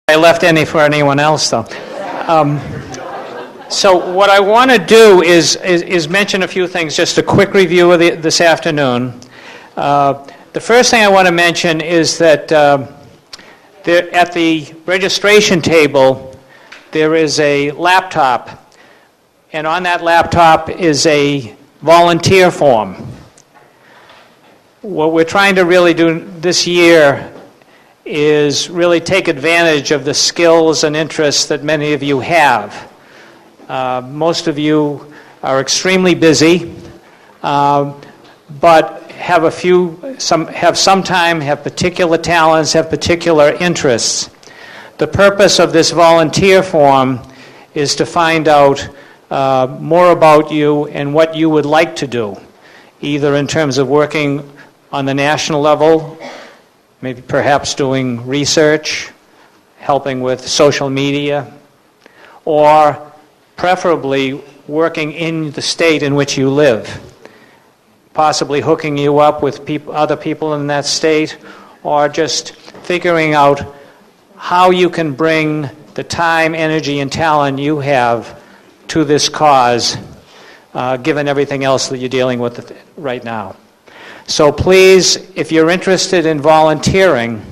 I left any for anyone else, though. So what I want to do is mention a few things, just a quick review of this afternoon. The first thing I want to mention is that at the registration table, there is a laptop, and on that laptop is a volunteer form. What we're trying to really do this year is really take advantage of the skills and interests that many of you have. Most of you are extremely busy, but have some time, have particular talents, have particular interests. The purpose of this volunteer form is to find out more about you and what you would like to do, either in terms of working on the national level, maybe perhaps doing research, helping with social media, or preferably working in the state in which you live, possibly hooking you up with other people in that state, or just figuring out how you can bring the time, energy, and talent you have to this cause, given everything else that you're dealing with right now. So please, if you're interested in volunteering,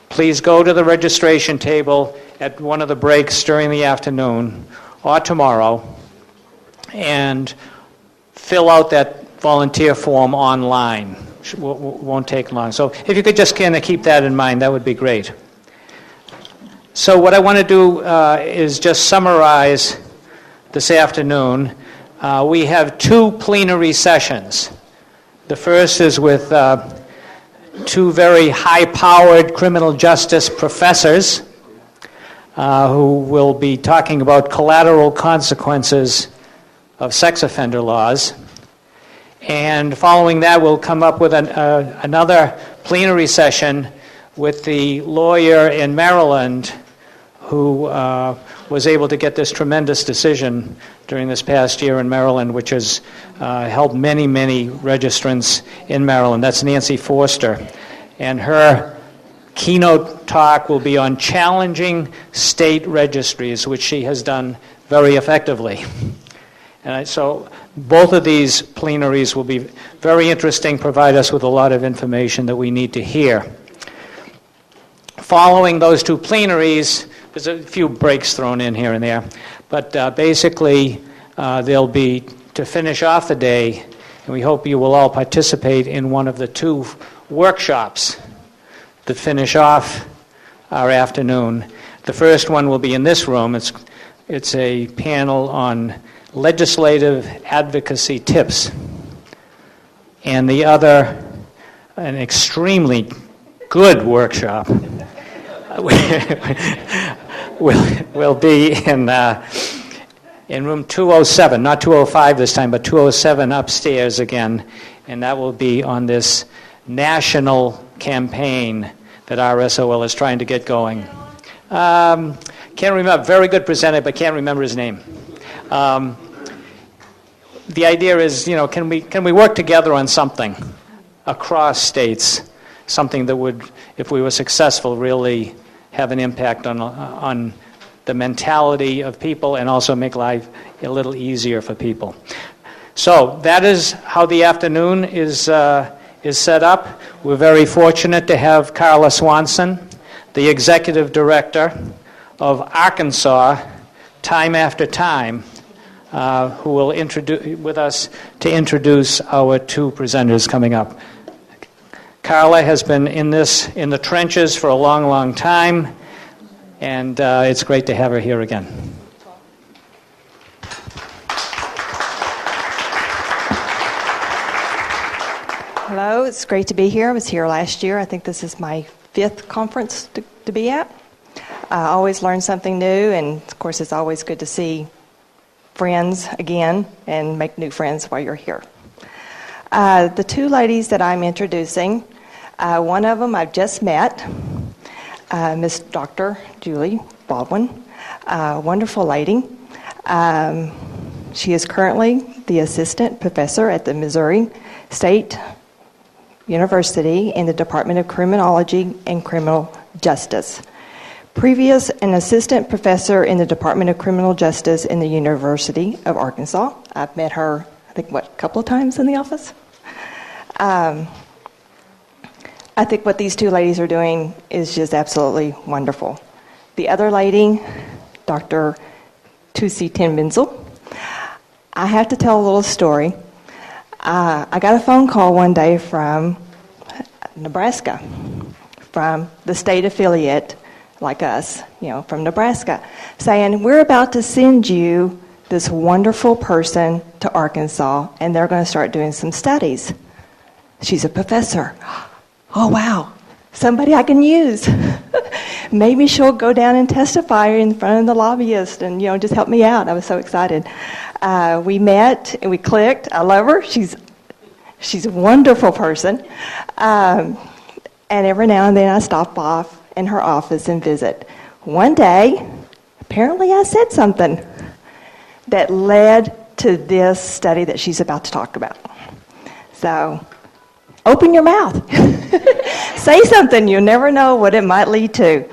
please go to the registration table at one of the breaks during the afternoon or tomorrow and fill out that volunteer form online. Won't take long. So if you could just kind of keep that in mind, that would be great. So what I want to do is just summarize this afternoon. We have two plenary sessions. The first is with two very high-powered criminal justice professors who will be talking about collateral consequences of sex offender laws. And following that, we'll come up with another plenary session with the lawyer in Maryland who was able to get this tremendous decision during this past year in Maryland, which has helped many, many registrants in Maryland. That's Nancy Forster. And her keynote talk will be on challenging state registries, which she has done very effectively. And so both of these plenaries will be very interesting, provide us with a lot of information that we need to hear. Following those two plenaries, there's a few breaks thrown in here and there, but basically they'll be to finish off the day, and we hope you will all participate in one of the two workshops that finish off our afternoon. The first one will be in this room. It's a panel on legislative advocacy tips, and the other, an extremely good workshop, will be in room 207, not 205 this time, but 207 upstairs again, and that will be on this national campaign that RSOL is trying to get going. Can't remember, very good presenter, but can't remember his name. The idea is, can we work together on something across states, something that would, if we were successful, really have an impact on the mentality of people and also make life a little easier for people. So that is how the afternoon is set up. We're very fortunate to have Carla Swanson, the executive director of Arkansas Time After Time, who will introduce with us to introduce our two presenters coming up. Carla has been in the trenches for a long, long time, and it's great to have her here again. Hello, it's great to be here. I was here last year. I think this is my 5th conference to be at. I always learn something new, and of course it's always good to see friends again and make new friends while you're here. The two ladies that I'm introducing, one of them I've just met, Miss Dr. Julie Baldwin, a wonderful lady. She is currently the assistant professor at the Missouri State University in the Department of Criminology and Criminal Justice. Previous an assistant professor in the Department of Criminal Justice in the University of Arkansas. I've met her, I think, a couple of times in the office. I think what these two ladies are doing is just absolutely wonderful. The other lady, Dr. Tusi Tenbensel, I have to tell a little story. I got a phone call one day from Nebraska, from the state affiliate, like us, from Nebraska, saying, we're about to send you this wonderful person to Arkansas, and they're going to start doing some studies. She's a professor. Oh, wow. Somebody I can use. Maybe she'll go down and testify in front of the lobbyist and, just help me out. I was so excited. We met and we clicked. I love her. She's a wonderful person. And every now and then I stop off in her office and visit. One day, apparently I said something that led to this study that she's about to talk about. So, open your mouth. Say something. You never know what it might lead to.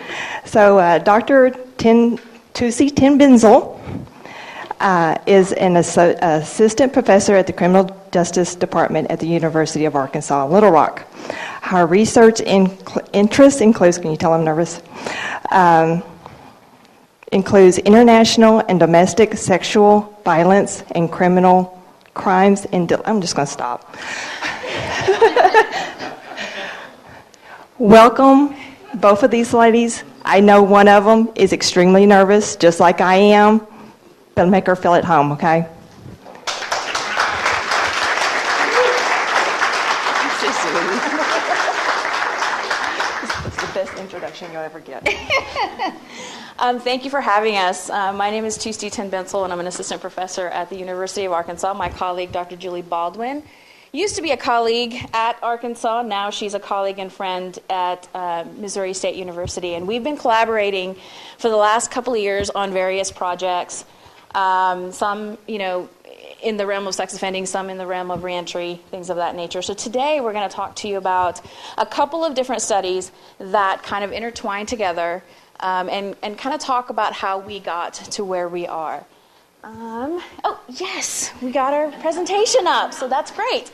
So, Dr. Tusi Tenbensel is an assistant professor at the Criminal Justice Department at the University of Arkansas, Little Rock. Her research interests includes, can you tell I'm nervous? Includes international and domestic sexual violence and criminal crimes. I'm just going to stop. Welcome, both of these ladies. I know one of them is extremely nervous, just like I am, but make her feel at home, okay? It's the best introduction you'll ever get. Thank you for having us. My name is Tusi Tenbensel, and I'm an assistant professor at the University of Arkansas. My colleague, Dr. Julie Baldwin, used to be a colleague at Arkansas. Now she's a colleague and friend at Missouri State University. And we've been collaborating for the last couple of years on various projects, some, in the realm of sex offending, some in the realm of reentry, things of that nature. So today we're going to talk to you about a couple of different studies that kind of intertwine together and kind of talk about how we got to where we are. Oh, yes, we got our presentation up, so that's great.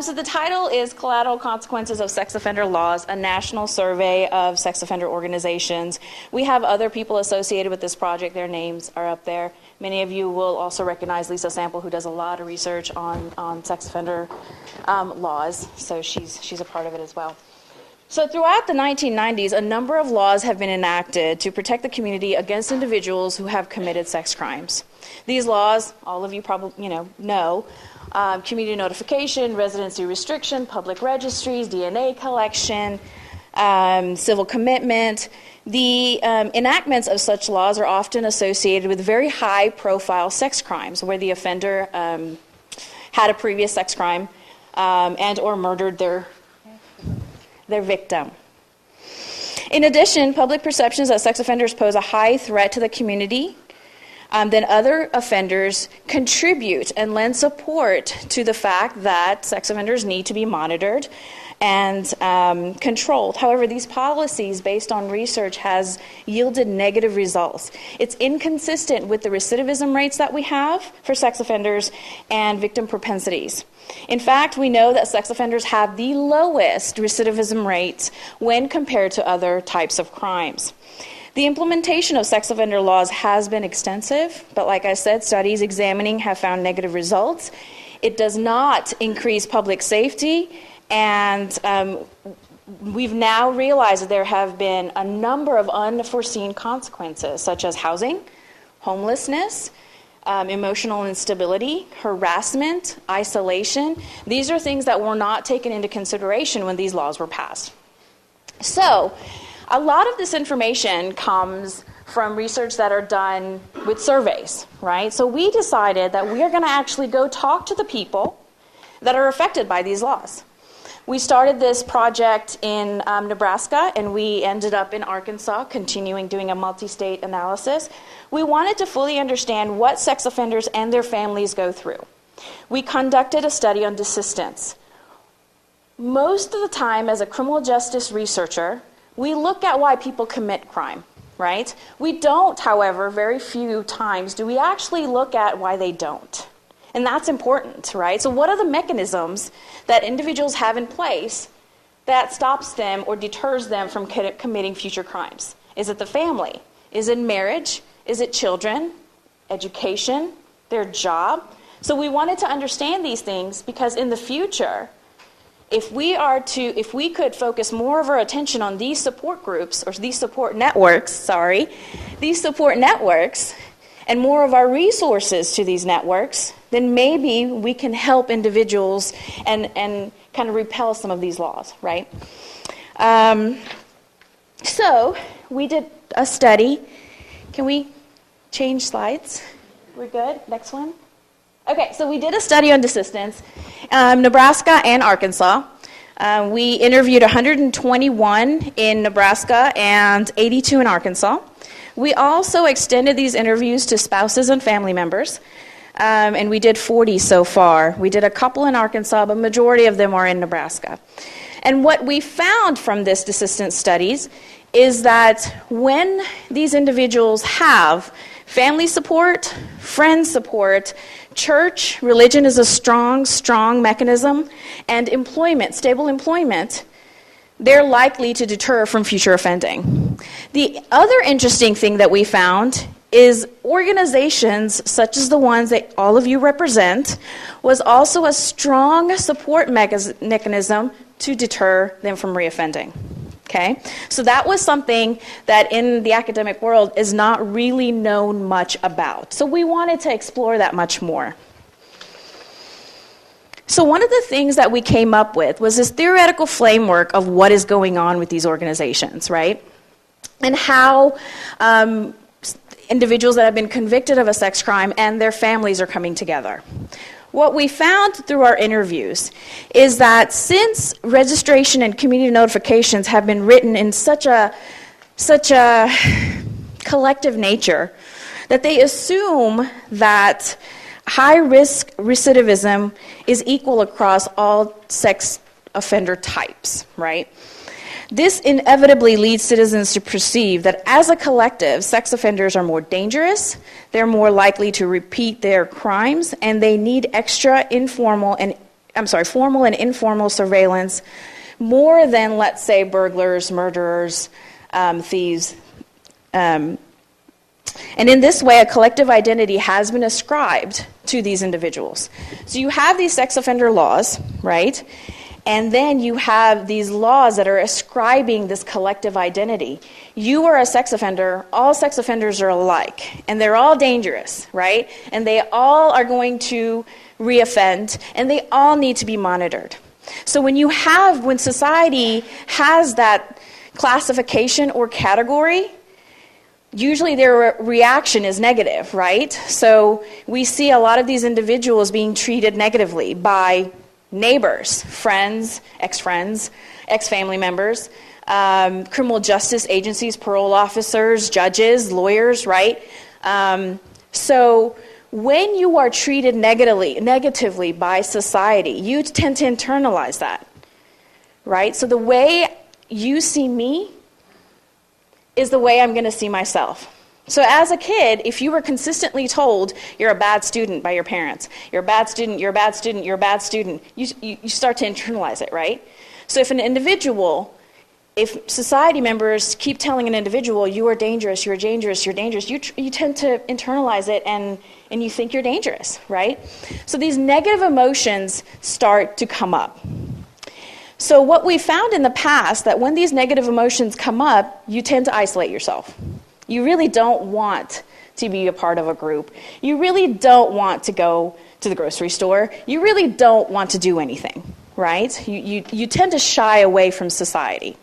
So the title is Collateral Consequences of Sex Offender Laws, a National Survey of Sex Offender Organizations. We have other people associated with this project. Their names are up there. Many of you will also recognize Lisa Sample, who does a lot of research on sex offender laws, so she's a part of it as well. So throughout the 1990s, a number of laws have been enacted to protect the community against individuals who have committed sex crimes. These laws, all of you probably know, community notification, residency restriction, public registries, DNA collection, civil commitment. The enactments of such laws are often associated with very high-profile sex crimes where the offender had a previous sex crime and or murdered their victim. In addition, public perceptions that sex offenders pose a high threat to the community then other offenders contribute and lend support to the fact that sex offenders need to be monitored and controlled. However, these policies, based on research, has yielded negative results. It's inconsistent with the recidivism rates that we have for sex offenders and victim propensities. In fact, we know that sex offenders have the lowest recidivism rates when compared to other types of crimes. The implementation of sex offender laws has been extensive, but like I said, studies examining have found negative results. It does not increase public safety, and we've now realized that there have been a number of unforeseen consequences, such as housing, homelessness, emotional instability, harassment, isolation. These are things that were not taken into consideration when these laws were passed. So, a lot of this information comes from research that are done with surveys, right? So we decided that we are going to actually go talk to the people that are affected by these laws. We started this project in Nebraska, and we ended up in Arkansas, continuing doing a multi-state analysis. We wanted to fully understand what sex offenders and their families go through. We conducted a study on desistance. Most of the time, as a criminal justice researcher, we look at why people commit crime. right? We don't, however, very few times do we actually look at why they don't. And that's important, right? So what are the mechanisms that individuals have in place that stops them or deters them from committing future crimes? Is it the family? Is it marriage? Is it children? Education? Their job? So we wanted to understand these things because in the future, if we could focus more of our attention on these support groups, or these support networks, and more of our resources to these networks, then maybe we can help individuals and kind of repel some of these laws, right? So we did a study. Can we change slides? We're good? Next one. Okay, so we did a study on desistance, Nebraska and Arkansas. We interviewed 121 in Nebraska and 82 in Arkansas. We also extended these interviews to spouses and family members, and we did 40 so far. We did a couple in Arkansas, but majority of them are in Nebraska. And what we found from this desistance studies is that when these individuals have family support, friend support, church, religion is a strong, strong mechanism, and employment, stable employment, they're likely to deter from future offending. The other interesting thing that we found is organizations such as the ones that all of you represent was also a strong support mechanism to deter them from reoffending. Okay, so that was something that in the academic world is not really known much about. So we wanted to explore that much more. So one of the things that we came up with was this theoretical framework of what is going on with these organizations, right? And how individuals that have been convicted of a sex crime and their families are coming together. What we found through our interviews is that since registration and community notifications have been written in such a collective nature, that they assume that high-risk recidivism is equal across all sex offender types, right? This inevitably leads citizens to perceive that as a collective, sex offenders are more dangerous, they're more likely to repeat their crimes, and they need extra formal and informal surveillance more than, let's say, burglars, murderers, thieves. And in this way, a collective identity has been ascribed to these individuals. So you have these sex offender laws, right? And then you have these laws that are ascribing this collective identity. You are a sex offender, all sex offenders are alike, and they're all dangerous, right? And they all are going to reoffend, and they all need to be monitored. So when society has that classification or category, usually their reaction is negative, right? So we see a lot of these individuals being treated negatively by neighbors, friends, ex-friends, ex-family members, criminal justice agencies, parole officers, judges, lawyers, right? So when you are treated negatively by society, you tend to internalize that, right? So the way you see me is the way I'm going to see myself. So as a kid, if you were consistently told you're a bad student by your parents, you're a bad student, you're a bad student, you're a bad student, you start to internalize it, right? So if society members keep telling an individual, you are dangerous, you're dangerous, you're dangerous, you tend to internalize it and you think you're dangerous, right? So these negative emotions start to come up. So what we found in the past, that when these negative emotions come up, you tend to isolate yourself. You really don't want to be a part of a group. You really don't want to go to the grocery store. You really don't want to do anything, right? You tend to shy away from society.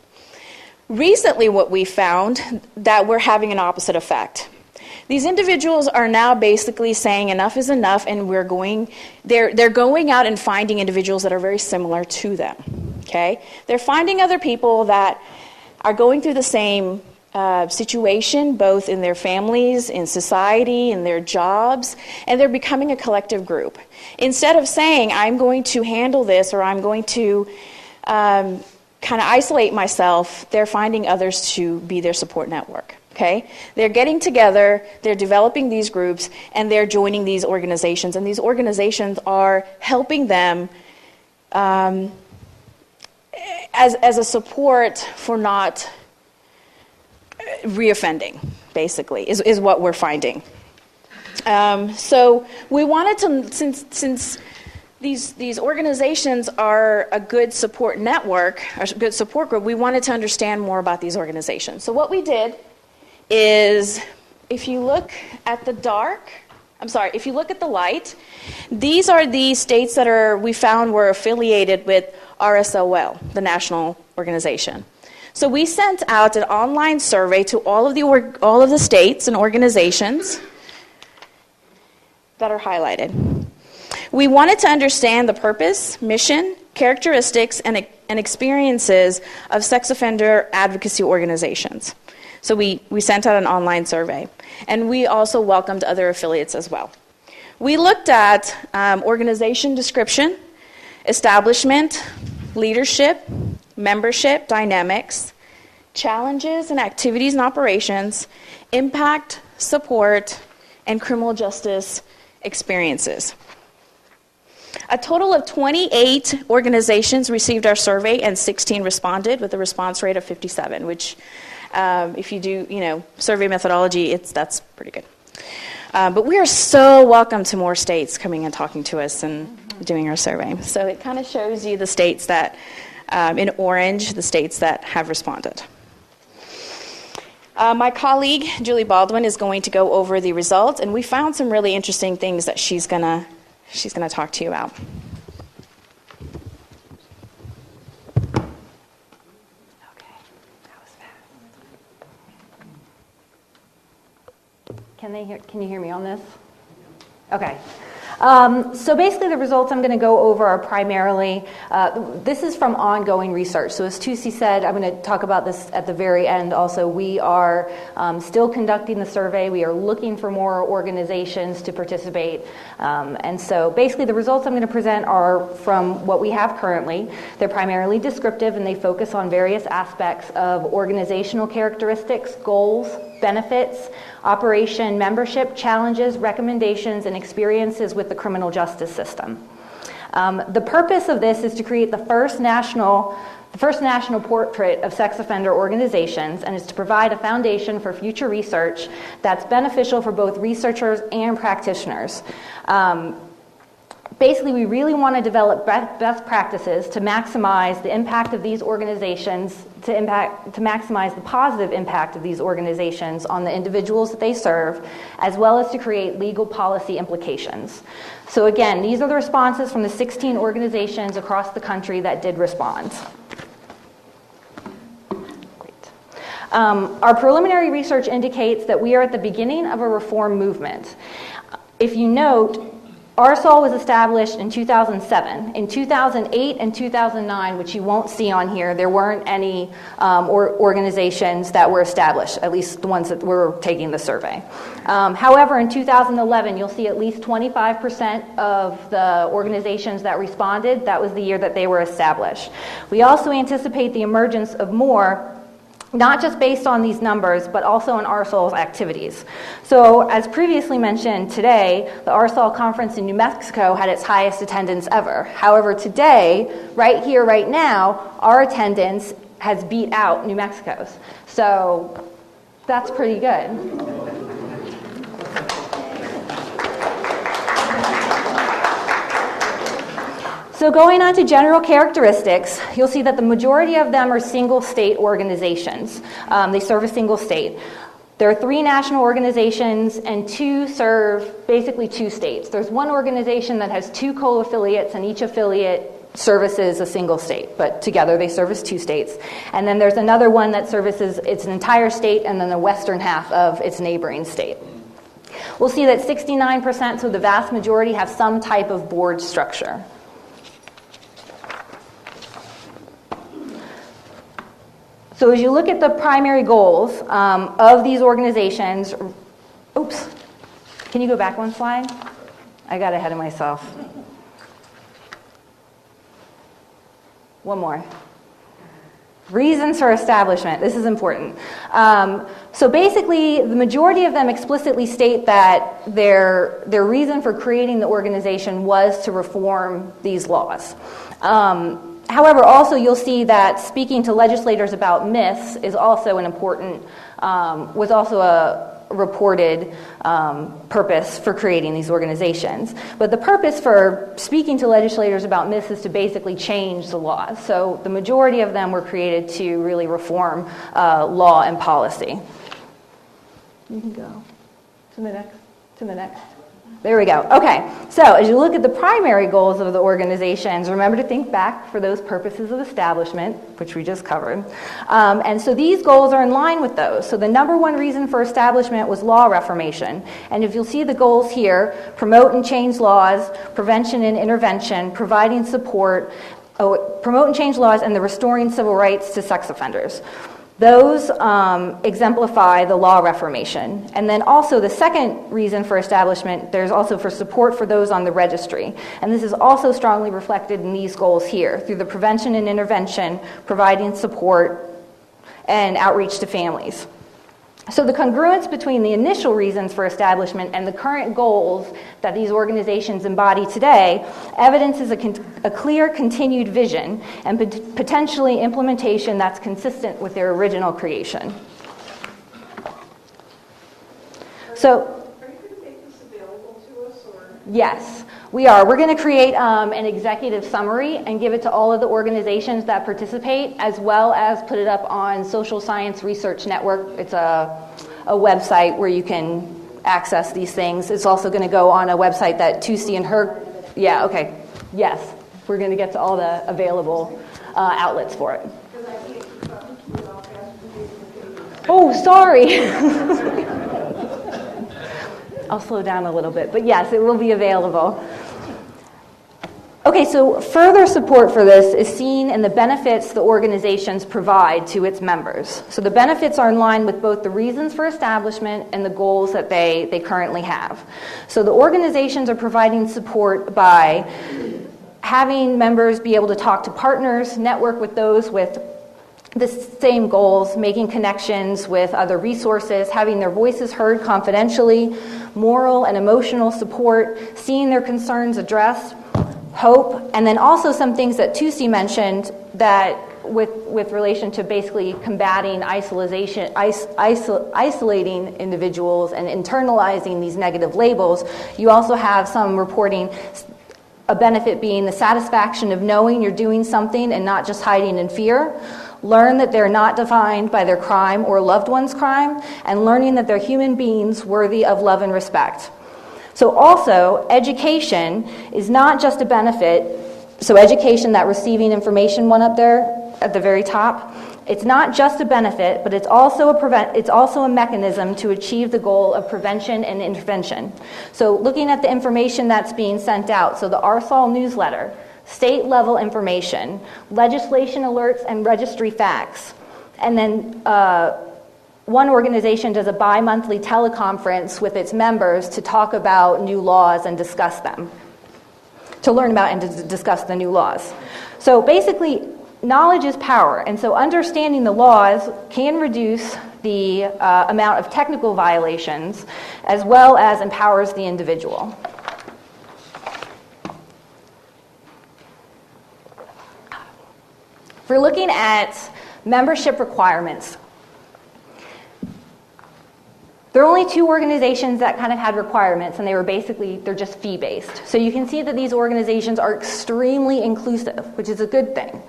Recently, what we found that we're having an opposite effect. These individuals are now basically saying enough is enough, and they're going out and finding individuals that are very similar to them. Okay? They're finding other people that are going through the same situation, both in their families, in society, in their jobs, and they're becoming a collective group. Instead of saying, I'm going to handle this, or I'm going to kind of isolate myself, they're finding others to be their support network. Okay? They're getting together, they're developing these groups, and they're joining these organizations. And these organizations are helping them as a support for not reoffending, basically, is what we're finding. So we wanted to, since these organizations are a good support network, a good support group, we wanted to understand more about these organizations. So what we did is, if you look at the if you look at the light, these are the states that we found were affiliated with RSOL, the national organization. So we sent out an online survey to all of the states and organizations that are highlighted. We wanted to understand the purpose, mission, characteristics, and experiences of sex offender advocacy organizations. So we sent out an online survey. And we also welcomed other affiliates as well. We looked at organization description, establishment, leadership, membership, dynamics, challenges and activities and operations, impact, support, and criminal justice experiences. A total of 28 organizations received our survey and 16 responded with a response rate of 57, which if you do, survey methodology, that's pretty good. But we are so welcome to more states coming and talking to us and doing our survey. So it kind of shows you the states that, in orange, the states that have responded. My colleague, Julie Baldwin, is going to go over the results, and we found some really interesting things that she's gonna talk to you about. Can you hear me on this? Okay. So basically the results I'm going to go over are primarily, this is from ongoing research. So as Tusi said, I'm going to talk about this at the very end also. We are still conducting the survey. We are looking for more organizations to participate. And so basically the results I'm going to present are from what we have currently. They're primarily descriptive and they focus on various aspects of organizational characteristics, goals, benefits, operation, membership, challenges, recommendations, and experiences with the criminal justice system. The purpose of this is to create the first national portrait of sex offender organizations, and is to provide a foundation for future research that's beneficial for both researchers and practitioners. Basically, we really want to develop best practices to maximize the impact of these organizations, to maximize the positive impact of these organizations on the individuals that they serve, as well as to create legal policy implications. So again, these are the responses from the 16 organizations across the country that did respond. Our preliminary research indicates that we are at the beginning of a reform movement. If you note, RSOL was established in 2007. In 2008 and 2009, which you won't see on here, there weren't any organizations that were established, at least the ones that were taking the survey. However, in 2011, you'll see at least 25% of the organizations that responded. That was the year that they were established. We also anticipate the emergence of more, not just based on these numbers, but also in RSOL's activities. So, as previously mentioned today, the RSOL conference in New Mexico had its highest attendance ever. However, today, right here, right now, our attendance has beat out New Mexico's. So, that's pretty good. So going on to general characteristics, you'll see that the majority of them are single state organizations. They serve a single state. There are 3 national organizations and 2 serve basically 2 states. There's one organization that has 2 co-affiliates and each affiliate services a single state, but together they service 2 states. And then there's another one that services its entire state and then the western half of its neighboring state. We'll see that 69%, so the vast majority, have some type of board structure. So as you look at the primary goals of these organizations, oops, can you go back one slide? I got ahead of myself. One more. Reasons for establishment. This is important. So basically, the majority of them explicitly state that their reason for creating the organization was to reform these laws. However, also you'll see that speaking to legislators about myths is also an important, was also a reported purpose for creating these organizations. But the purpose for speaking to legislators about myths is to basically change the laws. So the majority of them were created to really reform law and policy. You can go to the next, to the next. There we go. Okay, so as you look at the primary goals of the organizations, remember to think back for those purposes of establishment, which we just covered. And so these goals are in line with those. So the number one reason for establishment was law reformation. And if you'll see the goals here, promote and change laws, prevention and intervention, providing support, promote and change laws, and the restoring civil rights to sex offenders. Those exemplify the law reformation. And then also the second reason for establishment, there's also for support for those on the registry. And this is also strongly reflected in these goals here, through the prevention and intervention, providing support, and outreach to families. So the congruence between the initial reasons for establishment and the current goals that these organizations embody today evidences a clear continued vision and potentially implementation that's consistent with their original creation. So, are you going to make this available to us, or? Yes, we are. We're going to create an executive summary and give it to all of the organizations that participate, as well as put it up on Social Science Research Network. It's a website where you can access these things. It's also going to go on a website that Tusi and her... Yeah, okay. Yes, we're going to get to all the available outlets for it. Oh, sorry. I'll slow down a little bit, but yes, it will be available. Okay, so further support for this is seen in the benefits the organizations provide to its members. So the benefits are in line with both the reasons for establishment and the goals that they currently have. So the organizations are providing support by having members be able to talk to partners, network with those with the same goals, making connections with other resources, having their voices heard confidentially, moral and emotional support, seeing their concerns addressed, hope, and then also some things that Tusi mentioned that with relation to basically combating isolating individuals and internalizing these negative labels. You also have some reporting, a benefit being the satisfaction of knowing you're doing something and not just hiding in fear. Learn that they're not defined by their crime or loved one's crime, and learning that they're human beings worthy of love and respect. So also, education is not just a benefit. So education, that receiving information one up there at the very top, it's not just a benefit, but it's also a mechanism to achieve the goal of prevention and intervention. So looking at the information that's being sent out, so the RSOL newsletter, state-level information, legislation alerts and registry facts, and then one organization does a bi-monthly teleconference with its members to talk about new laws and discuss them, to learn about and to discuss the new laws. So basically, knowledge is power, and so understanding the laws can reduce the amount of technical violations as well as empowers the individual. If we're looking at membership requirements, there are only two organizations that kind of had requirements, and they're just fee-based. So you can see that these organizations are extremely inclusive, which is a good thing.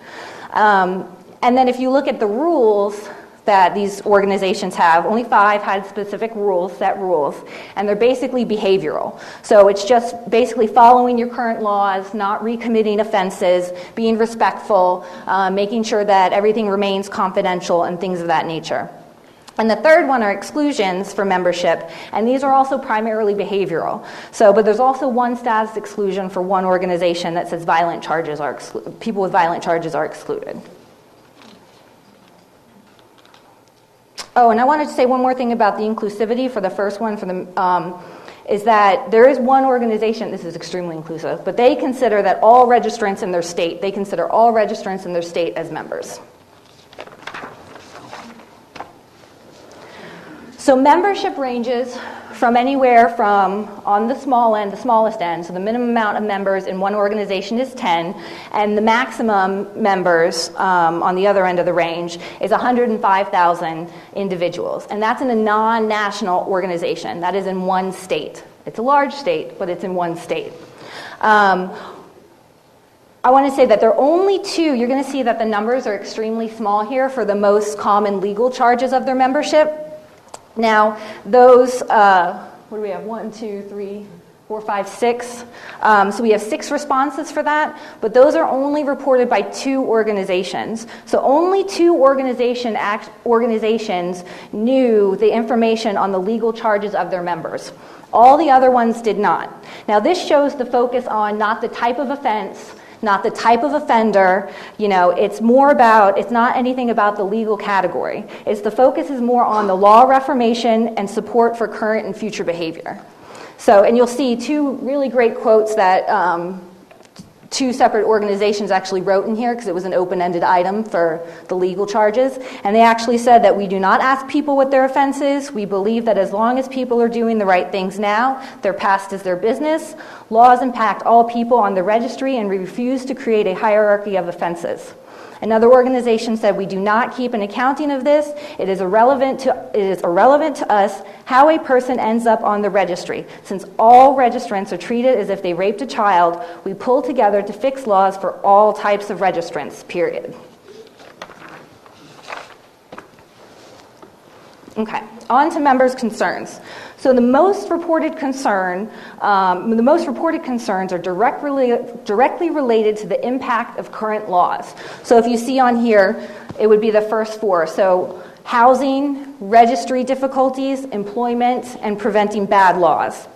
And then if you look at the rules that these organizations have, only 5 had specific rules, set rules, and they're basically behavioral. So it's just basically following your current laws, not recommitting offenses, being respectful, making sure that everything remains confidential, and things of that nature. And the third one are exclusions for membership, and these are also primarily behavioral. But there's also one status exclusion for one organization that says people with violent charges are excluded. Oh, and I wanted to say one more thing about the inclusivity for the first one, is that there is one organization, this is extremely inclusive, but they consider that all registrants in their state as members. So membership ranges from anywhere from, on the small end, the smallest end, so the minimum amount of members in one organization is 10, and the maximum members on the other end of the range is 105,000 individuals. And that's in a non-national organization. That is in one state. It's a large state, but it's in one state. I want to say that there are only two. You're going to see that the numbers are extremely small here for the most common legal charges of their membership. Now, those, what do we have? 1, 2, 3, 4, 5, 6. So we have 6 responses for that, but those are only reported by 2 organizations. So only 2 organizations knew the information on the legal charges of their members. All the other ones did not. Now, this shows the focus on not the type of offense, not the type of offender. It's more about, it's not anything about the legal category. The focus is more on the law reformation and support for current and future behavior. So, and you'll see 2 really great quotes that 2 separate organizations actually wrote in here because it was an open-ended item for the legal charges. And they actually said that we do not ask people what their offense is. We believe that as long as people are doing the right things now, their past is their business. Laws impact all people on the registry, and we refuse to create a hierarchy of offenses. Another organization said we do not keep an accounting of this. It is irrelevant to us how a person ends up on the registry. Since all registrants are treated as if they raped a child, we pull together to fix laws for all types of registrants, period. Okay, on to members' concerns. So the most reported concerns are directly related to the impact of current laws. So if you see on here, it would be the first 4. So housing, registry difficulties, employment, and preventing bad laws.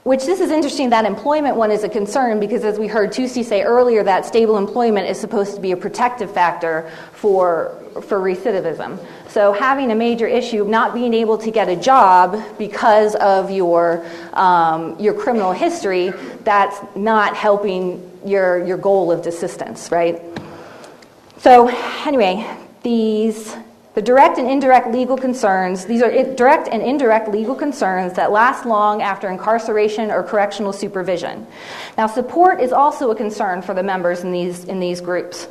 Which this is interesting, that employment one is a concern because as we heard Tusi say earlier, that stable employment is supposed to be a protective factor for recidivism. So having a major issue of not being able to get a job because of your criminal history, that's not helping your goal of desistance, right? So anyway, the direct and indirect legal concerns, these are direct and indirect legal concerns that last long after incarceration or correctional supervision. Now, support is also a concern for the members in these groups.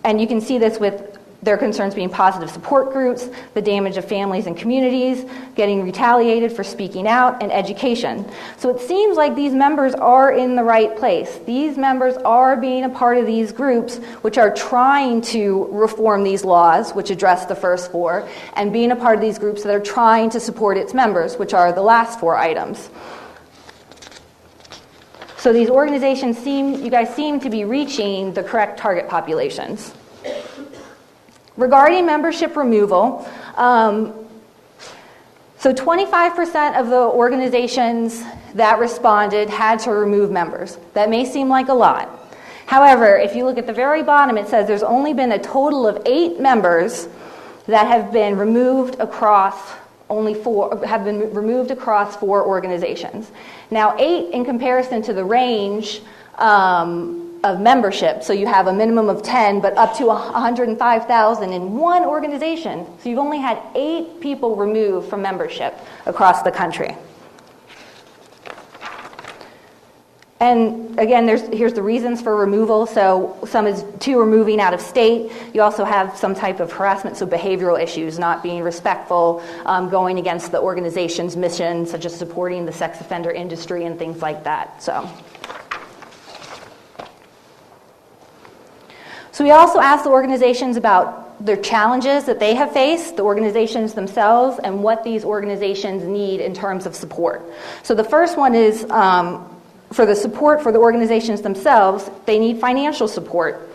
And you can see this with their concerns being positive support groups, the damage of families and communities, getting retaliated for speaking out, and education. So it seems like these members are in the right place. These members are being a part of these groups which are trying to reform these laws, which address the first 4, and being a part of these groups that are trying to support its members, which are the last 4 items. So these organizations you guys seem to be reaching the correct target populations. Regarding membership removal, so 25% of the organizations that responded had to remove members. That may seem like a lot. However, if you look at the very bottom, it says there's only been a total of 8 members that have been removed across across 4 organizations. Now, 8 in comparison to the range of membership. So you have a minimum of 10, but up to 105,000 in one organization. So you've only had 8 people removed from membership across the country. And again, here's the reasons for removal. So some is 2 are moving out of state. You also have some type of harassment, so behavioral issues, not being respectful, going against the organization's mission, such as supporting the sex offender industry and things like that. So we also asked the organizations about their challenges that they have faced, the organizations themselves, and what these organizations need in terms of support. So the first one is for the support for the organizations themselves, they need financial support.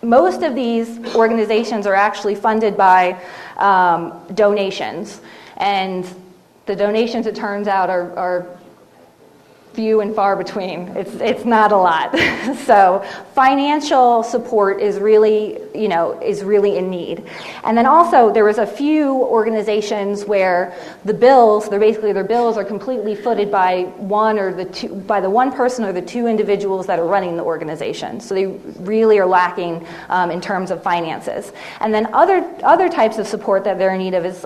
Most of these organizations are actually funded by donations. And the donations, it turns out, are few and far between. It's not a lot. So financial support is really in need. And then also there was a few organizations where their bills are completely footed by the one person or the two individuals that are running the organization. So they really are lacking in terms of finances. And then other types of support that they're in need of is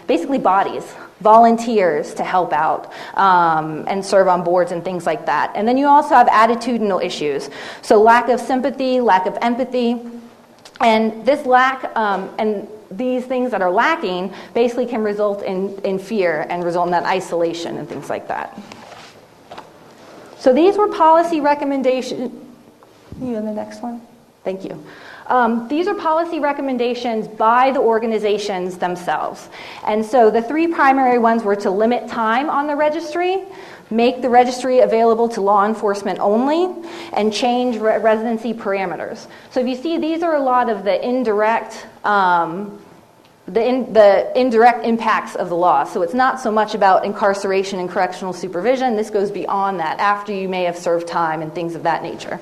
basically bodies, volunteers to help out and serve on boards and things like that. And then you also have attitudinal issues. So lack of sympathy, lack of empathy. And this lack and these things that are lacking basically can result in fear and result in that isolation and things like that. So these were policy recommendations. You in the next one? Thank you. These are policy recommendations by the organizations themselves. And so the three primary ones were to limit time on the registry, make the registry available to law enforcement only, and change residency parameters. So if you see, these are a lot of the indirect indirect impacts of the law. So it's not so much about incarceration and correctional supervision. This goes beyond that, after you may have served time and things of that nature.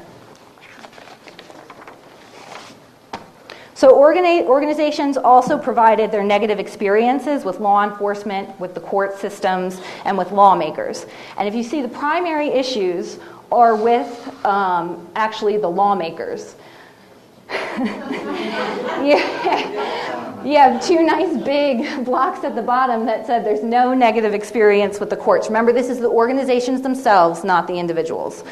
So organizations also provided their negative experiences with law enforcement, with the court systems, and with lawmakers. And if you see, the primary issues are with actually the lawmakers. You have two nice big blocks at the bottom that said there's no negative experience with the courts. Remember, this is the organizations themselves, not the individuals.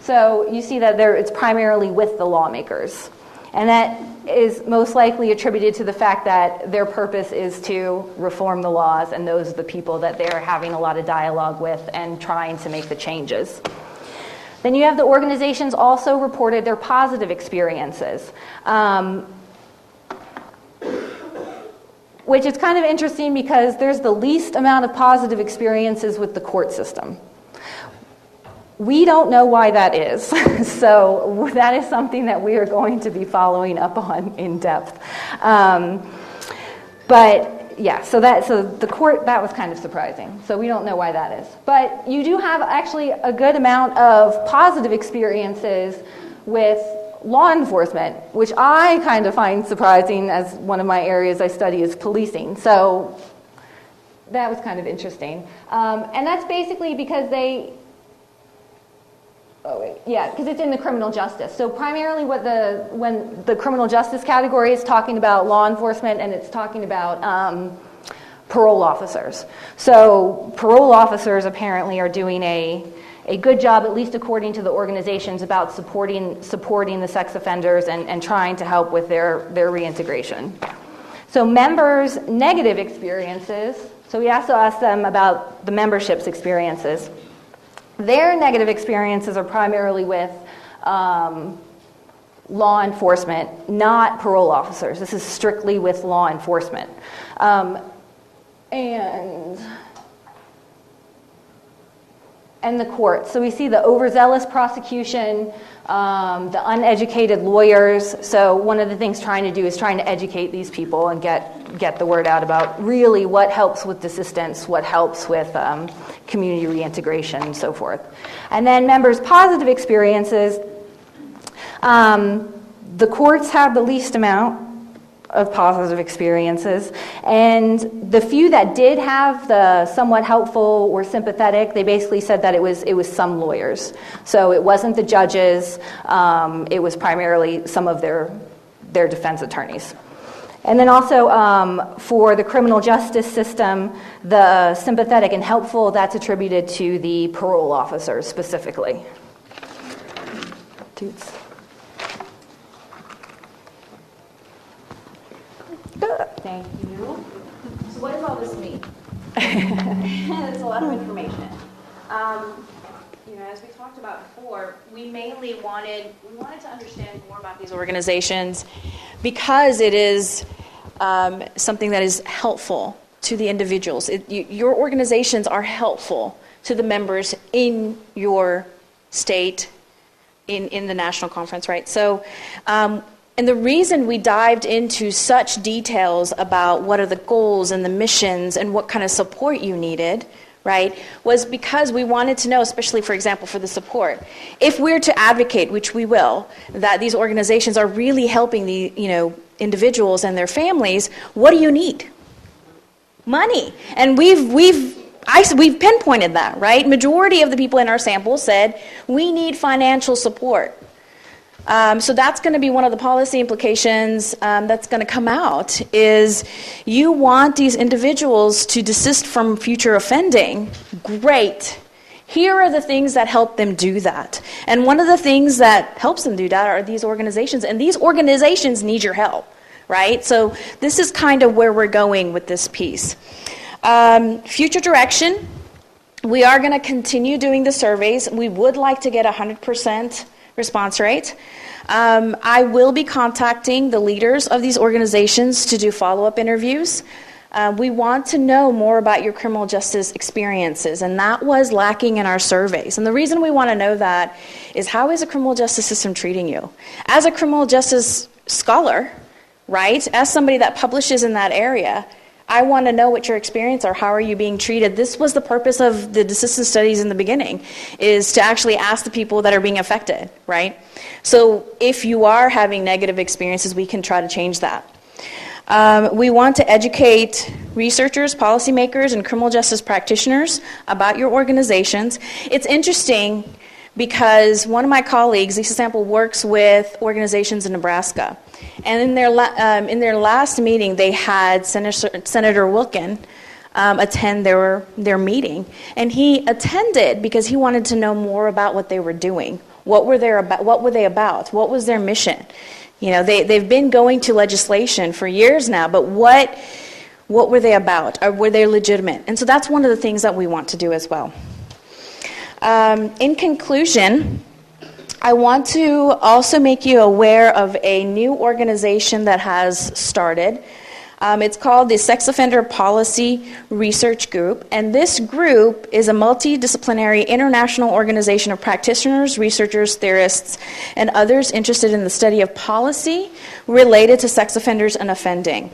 So you see that it's primarily with the lawmakers. And that is most likely attributed to the fact that their purpose is to reform the laws, and those are the people that they're having a lot of dialogue with and trying to make the changes. Then you have the organizations also reported their positive experiences, which is kind of interesting because there's the least amount of positive experiences with the court system. We don't know why that is, so that is something that we are going to be following up on in depth. But yeah, so the court, that was kind of surprising. So we don't know why that is. But you do have actually a good amount of positive experiences with law enforcement, which I kind of find surprising, as one of my areas I study is policing. So that was kind of interesting. And that's basically because because it's in the criminal justice. So primarily when the criminal justice category is talking about law enforcement, and it's talking about parole officers. So parole officers apparently are doing a good job, at least according to the organizations, about supporting the sex offenders and trying to help with their reintegration. So members' negative experiences, so we also asked them about the membership's experiences. Their negative experiences are primarily with law enforcement, not parole officers. This is strictly with law enforcement. And the courts. So we see the overzealous prosecution, the uneducated lawyers. So one of the things trying to educate these people and get the word out about really what helps with desistance, what helps with community reintegration, and so forth. And then members' positive experiences. The courts have the least amount of positive experiences, and the few that did have the somewhat helpful or sympathetic, they basically said that it was some lawyers. So it wasn't the judges, it was primarily some of their defense attorneys. And then also for the criminal justice system, the sympathetic and helpful, that's attributed to the parole officers specifically. Dudes. Thank you. So what does all this mean? It's a lot of information. As we talked about before, we mainly wanted to understand more about these organizations because it is something that is helpful to the individuals. Your organizations are helpful to the members in your state, in the national conference, right? So, and the reason we dived into such details about what are the goals and the missions and what kind of support you needed right, was because we wanted to know, especially, for example, for the support, if we're to advocate, which we will, that these organizations are really helping the, individuals and their families, what do you need? Money. And we've pinpointed that, right? Majority of the people in our sample said, we need financial support. So that's going to be one of the policy implications that's going to come out, is you want these individuals to desist from future offending. Great. Here are the things that help them do that. And one of the things that helps them do that are these organizations. And these organizations need your help, right? So this is kind of where we're going with this piece. Future direction, we are going to continue doing the surveys. We would like to get 100% response rate. I will be contacting the leaders of these organizations to do follow-up interviews. We want to know more about your criminal justice experiences, and that was lacking in our surveys. And the reason we want to know that is, how is the criminal justice system treating you? As a criminal justice scholar, right, as somebody that publishes in that area, I want to know what your experience are. How are you being treated? This was the purpose of the desistance studies in the beginning, is to actually ask the people that are being affected, right? So if you are having negative experiences, we can try to change that. We want to educate researchers, policymakers, and criminal justice practitioners about your organizations. It's interesting because one of my colleagues, Lisa Sample, works with organizations in Nebraska. And in their last meeting, they had Senator Wilkin attend their meeting. And he attended because he wanted to know more about what they were doing. What were they about? What was their mission? They've been going to legislation for years now, but what were they about? Or were they legitimate? And so that's one of the things that we want to do as well. In conclusion, I want to also make you aware of a new organization that has started. It's called the Sex Offender Policy Research Group, and this group is a multidisciplinary international organization of practitioners, researchers, theorists, and others interested in the study of policy related to sex offenders and offending.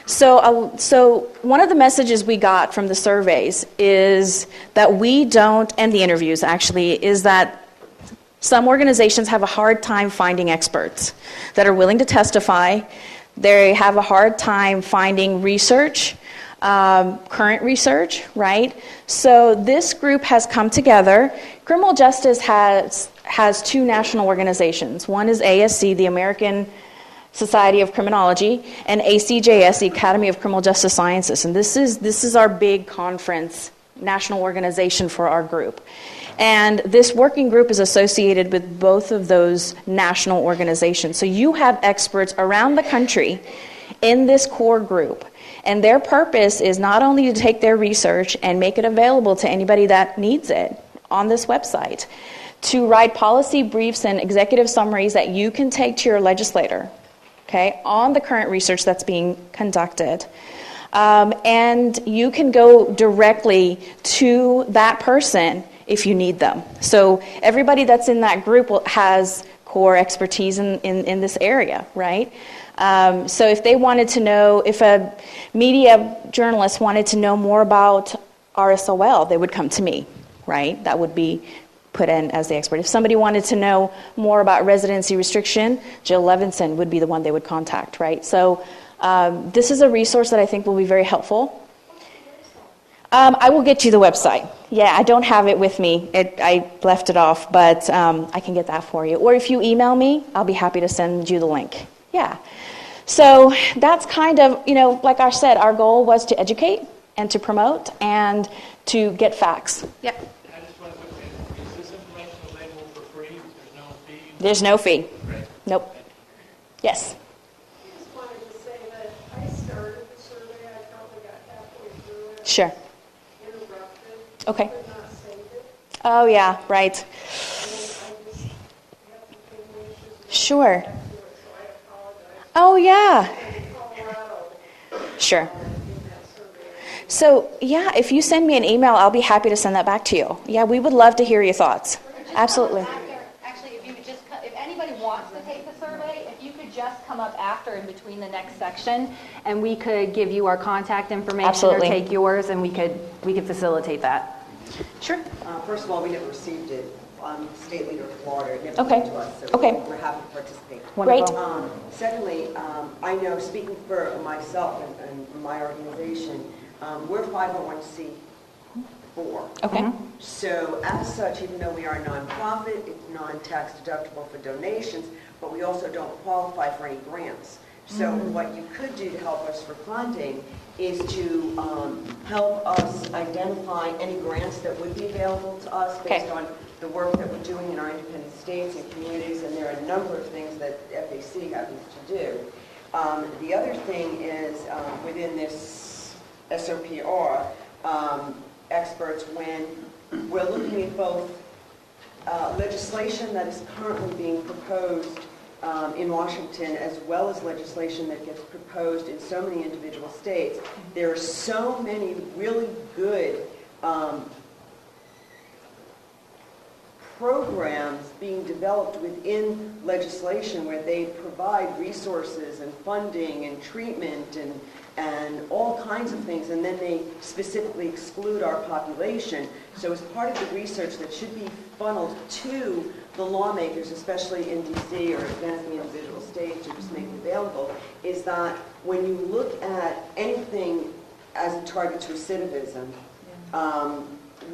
So one of the messages we got from the surveys is that we don't, and the interviews actually, is that some organizations have a hard time finding experts that are willing to testify. They have a hard time finding research, current research, right? So this group has come together. Criminal justice has two national organizations. One is ASC, the American Society of Criminology, and ACJS, the Academy of Criminal Justice Sciences. And this is our big conference, national organization for our group. And this working group is associated with both of those national organizations. So you have experts around the country in this core group. And their purpose is not only to take their research and make it available to anybody that needs it on this website, to write policy briefs and executive summaries that you can take to your legislator, okay, on the current research that's being conducted. And you can go directly to that person if you need them. So everybody that's in that group has core expertise in this area, right? So if they wanted to know, if a media journalist wanted to know more about RSOL, they would come to me, right? That would be put in as the expert. If somebody wanted to know more about residency restriction, Jill Levinson would be the one they would contact, right? So this is a resource that I think will be very helpful. I will get you the website. Yeah, I don't have it with me. I left it off, but I can get that for you. Or if you email me, I'll be happy to send you the link. Yeah. So that's kind of, like I said, our goal was to educate and to promote and to get facts. Yep. I just want to put in, is this information available for free? There's no fee? There's no fee. Right. Nope. Yes. I just wanted to say that I started the survey, I probably got halfway through it. Sure. Interrupted. Okay. Could not save it. Oh, yeah, right. And then I just had some family issues. And Sure. back to it, so I apologize. Oh, yeah. In Colorado, Sure. in that survey. So, yeah, if you send me an email, I'll be happy to send that back to you. Yeah, we would love to hear your thoughts. Absolutely. Actually, if anybody wants to take the survey, if you could just come come up after in between the next section, and we could give you our contact information Absolutely. or take yours, and we could facilitate that. Sure. First of all, we never received it. State leader of Florida, it never Okay. came to us, so Okay. we're happy to participate. Great. Secondly, I know, speaking for myself and my organization, we're 501c4. Okay. So as such, even though we are a nonprofit, it's non-tax deductible for donations, but we also don't qualify for any grants. So what you could do to help us for funding is to help us identify any grants that would be available to us based Okay. on the work that we're doing in our independent states and communities, and there are a number of things that FAC happens to do. The other thing is within this SOPR, experts, when we're looking at both legislation that is currently being proposed in Washington, as well as legislation that gets proposed in so many individual states, there are so many really good programs being developed within legislation where they provide resources and funding and treatment and all kinds of things, and then they specifically exclude our population. So as part of the research that should be funneled to the lawmakers, especially in D.C. or against the individual states, or just make it available, is that when you look at anything as it targets recidivism,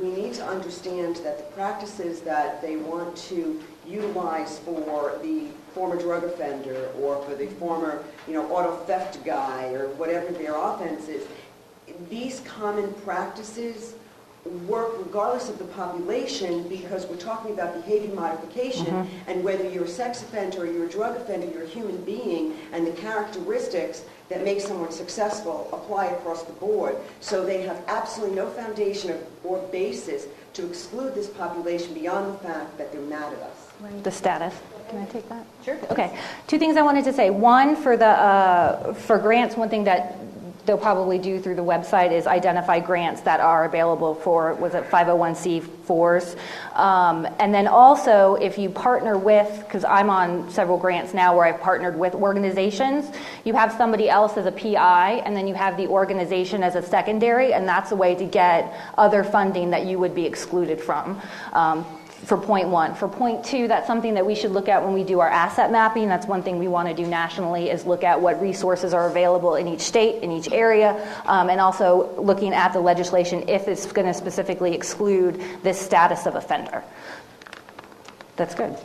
we need to understand that the practices that they want to utilize for the former drug offender or for the former, auto theft guy or whatever their offense is, these common practices work regardless of the population, because we're talking about behavior modification, and whether you're a sex offender or you're a drug offender, you're a human being, and the characteristics that make someone successful apply across the board. So they have absolutely no foundation or basis to exclude this population beyond the fact that they're mad at us. The status. Can I take that? Sure. Okay. Two things I wanted to say. One, for grants, one thing that they'll probably do through the website is identify grants that are available for, 501c4s. And then also, if you partner with, because I'm on several grants now where I've partnered with organizations, you have somebody else as a PI, and then you have the organization as a secondary, and that's a way to get other funding that you would be excluded from. For point one. For point two, that's something that we should look at when we do our asset mapping. That's one thing we want to do nationally, is look at what resources are available in each state, in each area, and also looking at the legislation if it's going to specifically exclude this status of offender. That's good.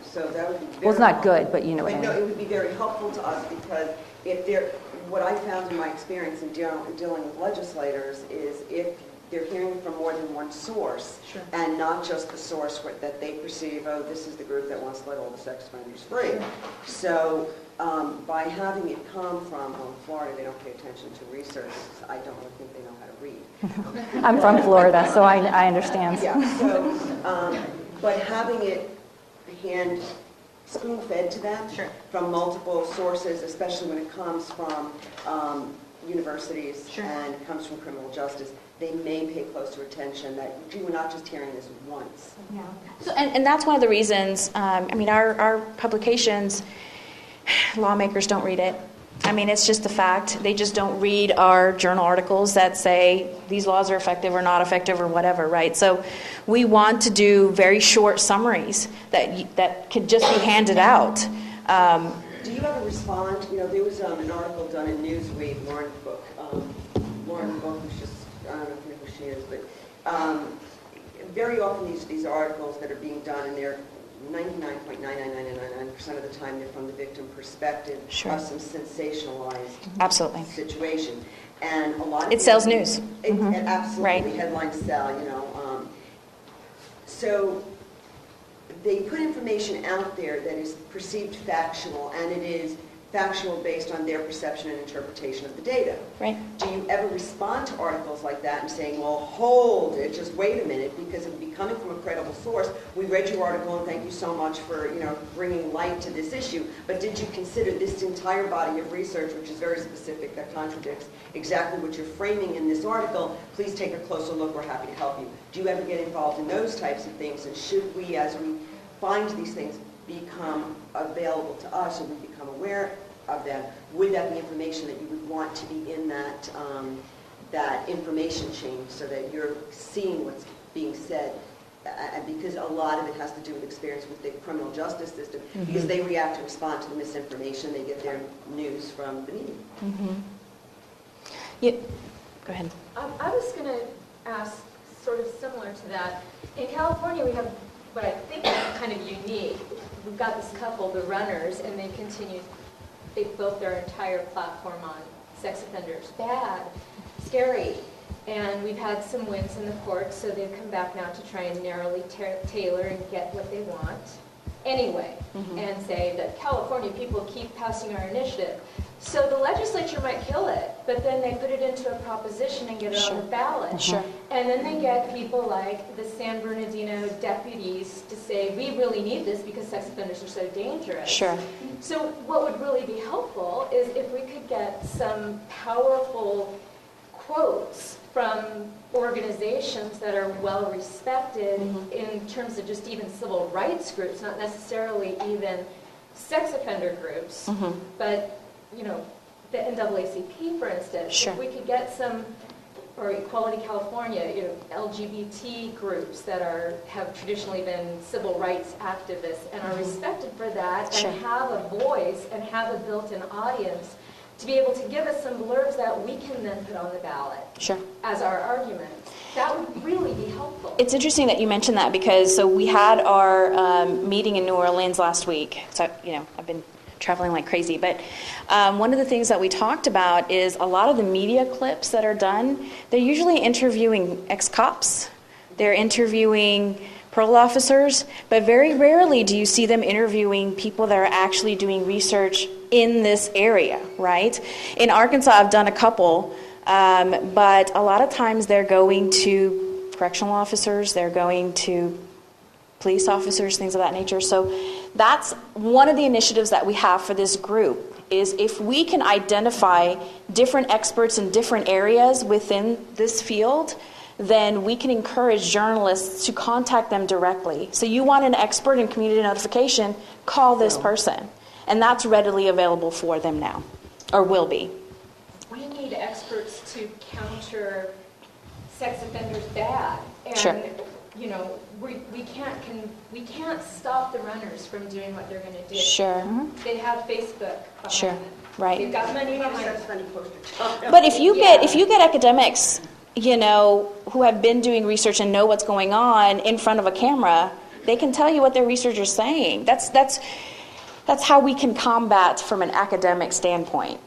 So that would be very Well, it's not helpful. good, but you know what I No, mean. it would be very helpful to us, because what I found in my experience in dealing with legislators is if they're hearing from more than one source, and not just the source that they perceive, oh, this is the group that wants to let all the sex offenders free. So by having it come from Florida, they don't pay attention to research. I don't really think they know how to read. I'm from Florida, so I understand. Yeah, so, but having it spoon-fed to them from multiple sources, especially when it comes from universities and it comes from criminal justice, they may pay closer attention that you were not just hearing this once. Yeah. So, and that's one of the reasons, our publications, lawmakers don't read it. It's just a fact. They just don't read our journal articles that say these laws are effective or not effective or whatever, right? So we want to do very short summaries that could just be handed out. Do you ever respond? There was an article done in Newsweek, Lauren's book, who's just, I don't know who she is, but very often these articles that are being done, and they're 99.99999% of the time they're from the victim perspective of some sensationalized situation. And a lot of it sells news. It absolutely, Right. headlines sell, So they put information out there that is perceived factual, and it is factual based on their perception and interpretation of the data. Right. Do you ever respond to articles like that and saying, well, hold it, just wait a minute, because it would be coming from a credible source. We read your article and thank you so much for bringing light to this issue, but did you consider this entire body of research, which is very specific, that contradicts exactly what you're framing in this article? Please take a closer look, we're happy to help you. Do you ever get involved in those types of things, and should we, as we find these things, become available to us, and we become aware of them, would that be information that you would want to be in that, that information chain so that you're seeing what's being said? And because a lot of it has to do with experience with the criminal justice system, because they react and respond to the misinformation, they get their news from the media. Yeah. Go ahead. I was going to ask sort of similar to that. In California, we have what I think is kind of unique. We've got this couple, the Runners, and they've built their entire platform on sex offenders. Bad, scary. And we've had some wins in the courts, so they've come back now to try and narrowly tailor and get what they want anyway, and say that California people keep passing our initiative. So the legislature might kill it, but then they put it into a proposition and get it on the ballot. Sure. And then they get people like the San Bernardino deputies to say, we really need this because sex offenders are so dangerous. Sure. So what would really be helpful is if we could get some powerful quotes from organizations that are well respected in terms of just even civil rights groups, not necessarily even sex offender groups, but the NAACP, for instance. Sure. If we could get some, or Equality California, LGBT groups that have traditionally been civil rights activists and are respected for that, Sure. and have a voice and have a built-in audience to be able to give us some blurbs that we can then put on the ballot Sure. as our arguments. That would really be helpful. It's interesting that you mentioned that because we had our meeting in New Orleans last week. So, I've been traveling like crazy. But one of the things that we talked about is a lot of the media clips that are done, they're usually interviewing ex-cops. They're interviewing parole officers, but very rarely do you see them interviewing people that are actually doing research in this area, right? In Arkansas, I've done a couple, but a lot of times they're going to correctional officers, they're going to police officers, things of that nature. So that's one of the initiatives that we have for this group, is if we can identify different experts in different areas within this field, then we can encourage journalists to contact them directly. So you want an expert in community notification, call this person. And that's readily available for them now, or will be. We need experts to counter sex offenders bad. And, Sure. we can't stop the Runners from doing what they're going to do. Sure. They have Facebook behind Sure. them. Right. They've got money behind them. But if you get academics, who have been doing research and know what's going on in front of a camera, they can tell you what their research is saying. That's how we can combat from an academic standpoint.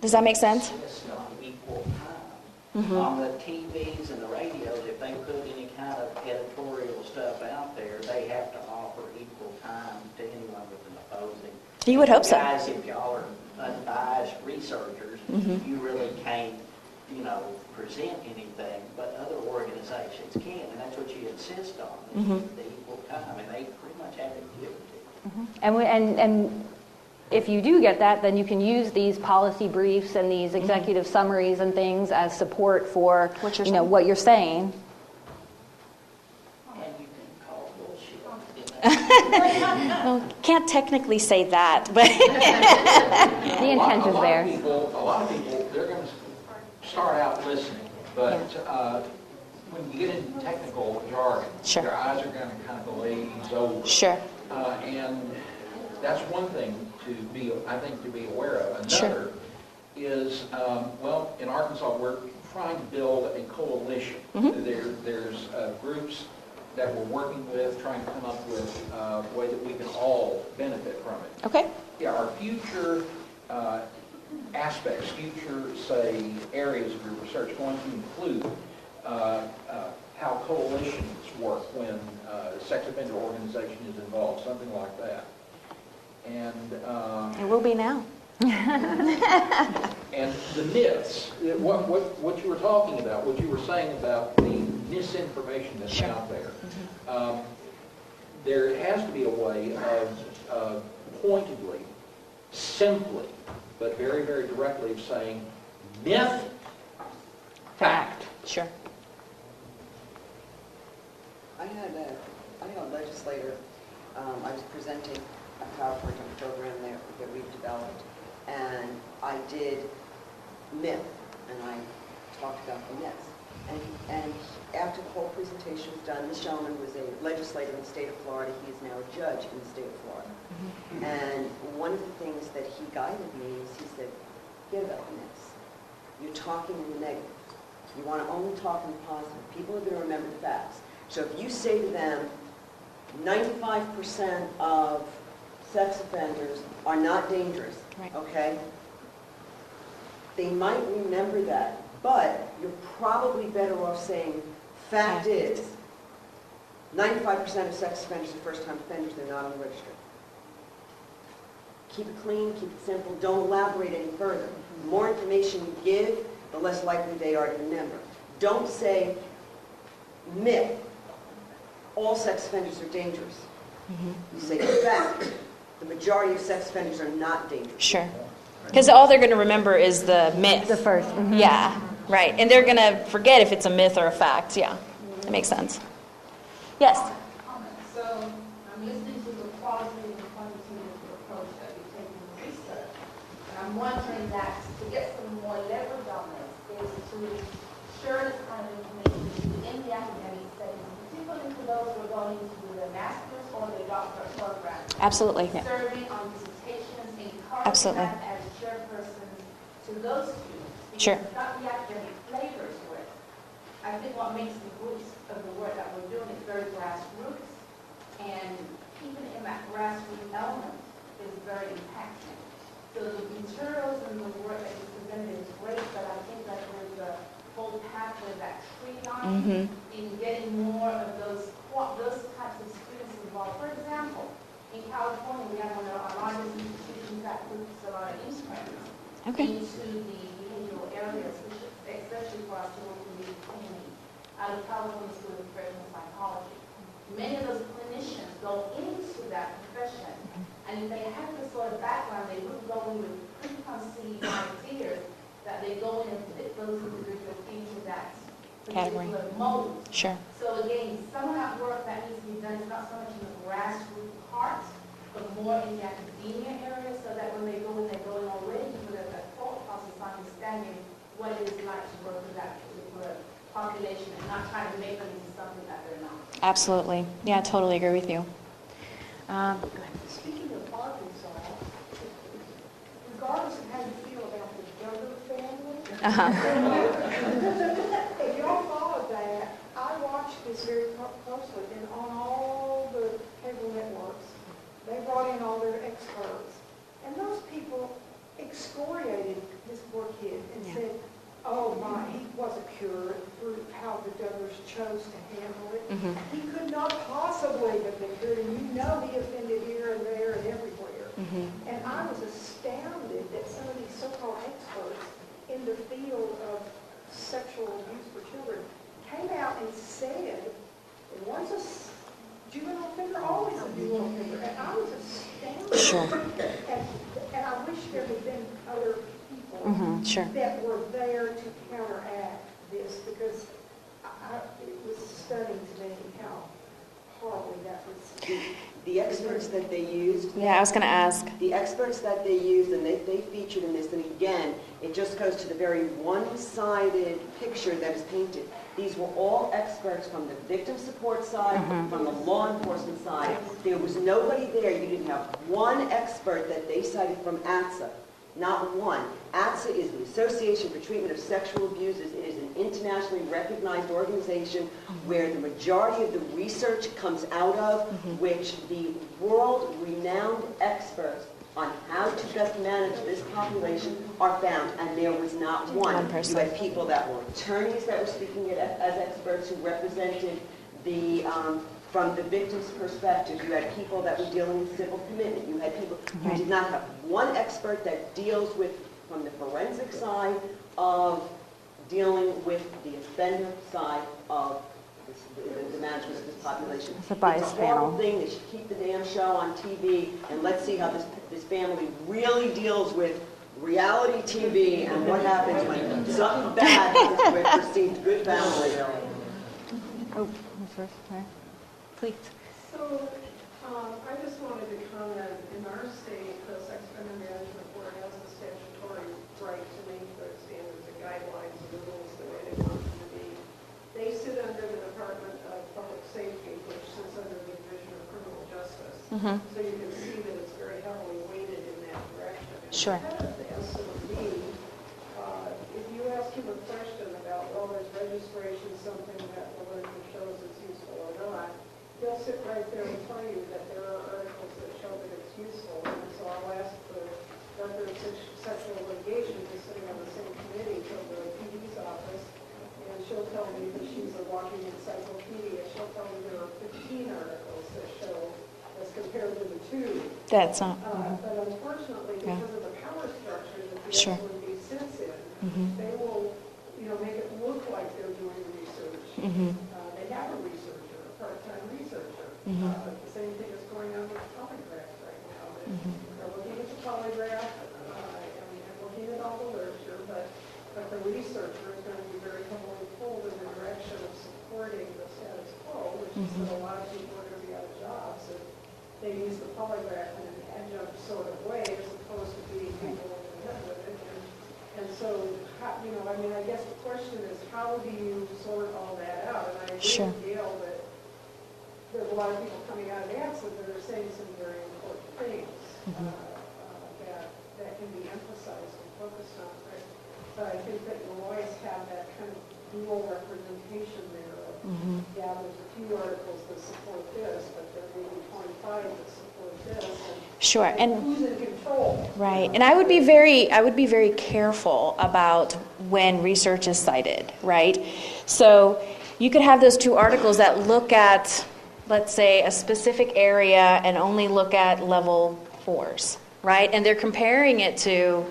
Does that make sense? It's not equal time. On the TVs and the radios, if they put any kind of editorial stuff out there, they have to offer equal time to anyone with an opposing. You would hope so. Guys, if y'all are unbiased researchers, you really can't, present anything, but other organizations can, and that's what you insist on, is the equal time, and they pretty much have it given to you. And if you do get that, then you can use these policy briefs and these executive summaries and things as support for What you're saying. what you're saying. And you can call bullshit. Well, can't technically say that, but The intention's there. A lot of people, they're going to start out listening, but when you get into technical jargon, Sure. their eyes are going to kind of glaze over. sure. And that's one thing to be aware of. Sure. Another is, in Arkansas, we're trying to build a coalition. There's groups that we're working with, trying to come up with a way that we can all benefit from it. Okay. Yeah, our future aspects, say, areas of your research going to include how coalitions work when a sex offender organization is involved, something like that. And It will be now. and the myths, what you were talking about, what you were saying about the misinformation that's Sure. out there. There has to be a way of pointedly, simply, but very, very directly of saying myth, fact. Sure. I had a legislator, I was presenting a PowerPoint program there that we've developed, did myth, and I talked about the myths. And after the whole presentation was done, this gentleman was a legislator in the state of Florida. He is now a judge in the state of Florida. And one of the things that he guided me is he said, forget about the myths. You're talking in the negative. You want to only talk in the positive. People are going to remember the facts. So if you say to them, 95% of sex offenders are not dangerous, Right. okay? They might remember that, but you're probably better off saying, fact is, 95% of sex offenders are first-time offenders, they're not on the registry. Keep it clean, keep it simple, don't elaborate any further. The more information you give, the less likely they are to remember. Don't say, myth, all sex offenders are dangerous. You say, fact, the majority of sex offenders are not dangerous. Sure. Because all they're going to remember is the myth. The first. Yeah, right. And they're going to forget if it's a myth or a fact. Yeah, that makes sense. Yes? So I'm listening to the qualitative and quantitative approach that you're taking in research. And I'm wondering that to get some more leverage on this is to share this kind of information in the academic setting, particularly for those who are going to do their master's or their doctorate program. Absolutely. Yeah. Serving on dissertations, encouraging Absolutely. that as chairpersons to those students. Because Sure. it's not the academic flavors to it. I think what makes the roots of the work that we're doing is very grassroots, and keeping in that grassroots element is very impactful. So the materials and the work that you presented is great, but I think that there's a whole pathway, that tree line, in getting more of those types of students involved. For example, in California, we have one of our largest institutions that puts a lot of interns into the behavioral areas, especially for our children who need training out of California School of Professional Psychology. Many of those clinicians go into that profession, and if they have this sort of background, they wouldn't go in with preconceived ideas that they go in and fit those individuals into that Category. particular mold. Sure. So again, some of that work that needs to be done is not so much in the grassroots part, but more in the academia area, so that when they go in, they're going already with a thought process, understanding what it is like to work with that particular population and not trying to make them into something that they're not. Absolutely. Yeah, I totally agree with you. Go ahead. Speaking of Arkansas, regardless of how you feel about the Duggar family, if y'all followed that, I watched this very closely, and on all the cable networks, they brought in all their experts, and those people excoriated this poor kid and said, oh my, he wasn't cured through how the Duggars chose to handle it. He could not possibly have been cured, and you know he offended here and there and everywhere. And I was astounded that some of these so-called experts in the field of sexual abuse for children came out and said, once a juvenile offender, always a juvenile offender. And I was astounded. Sure. And I wish there had been other people Sure. that were there to counteract this, because it was stunning to me how horribly that was. The experts that they used, Yeah, I was going to ask. the experts that they used, and they featured in this, and again, it just goes to the very one-sided picture that is painted. These were all experts from the victim support side, from the law enforcement side. There was nobody there. You didn't have one expert that they cited from ATSA. Not one. ATSA is the Association for Treatment of Sexual Abusers. It is an internationally recognized organization where the majority of the research comes out of, which the world-renowned experts on how to best manage this population are found, and there was not one. One person. You had people that were attorneys that were speaking as experts who represented the from the victim's perspective. You had people that were dealing with civil commitment. You had people, you did not have one expert that deals with, from the forensic side of dealing with the offender side of the management of this population. It's a biased It's a horrible panel. thing. They should keep the damn show on TV, and let's see how this family really deals with reality TV and what happens when something bad happens to a perceived good family. Oh, first, please. So, I just wanted to comment, in our state, the Sex Offender Management Board has a statutory write to me the standards and guidelines and the rules the way they want them to be. They sit under the Department of Public Safety, which sits under the Division of Criminal Justice. So you can see that it's very heavily weighted in that direction. And Sure. the head of the SOD, if you ask him a question about, well, is registration something that the literature shows it's useful or not, he'll sit right there and tell you that there are articles that show that it's useful. And so I'll ask the Director of Sexual Litigation, who's sitting on the same committee from the PD's office, and she'll tell me that she's a walking encyclopedia. She'll tell me there are 15 articles that show as compared to the 2. That's not. But unfortunately, because of the power structure that the Sure. SOD sits in, they will, make it look like they're doing research. They have a researcher, a part-time researcher. The same thing is going on with polygraphs right now. They're looking at the polygraph and looking at all the literature, but the researcher is going to be very heavily pulled in the direction of supporting the status quo, which is that a lot of people are going to be out of jobs if they use the polygraph in an adjunct sort of way as opposed to beating people over the head with it. And so, I guess the question is, how do you sort all that out? And I agree with Gail that there's a lot of people coming out of ANSA that are saying some very important things that can be emphasized and focused on. But I think that you'll always have that kind of dual representation there of, yeah, there's a few articles that support this, but there may be 25 that support this. Sure. And who's in control? right. And I would be very careful about when research is cited, right? So you could have those 2 articles that look at, let's say, a specific area and only look at level 4s, right? And they're comparing it to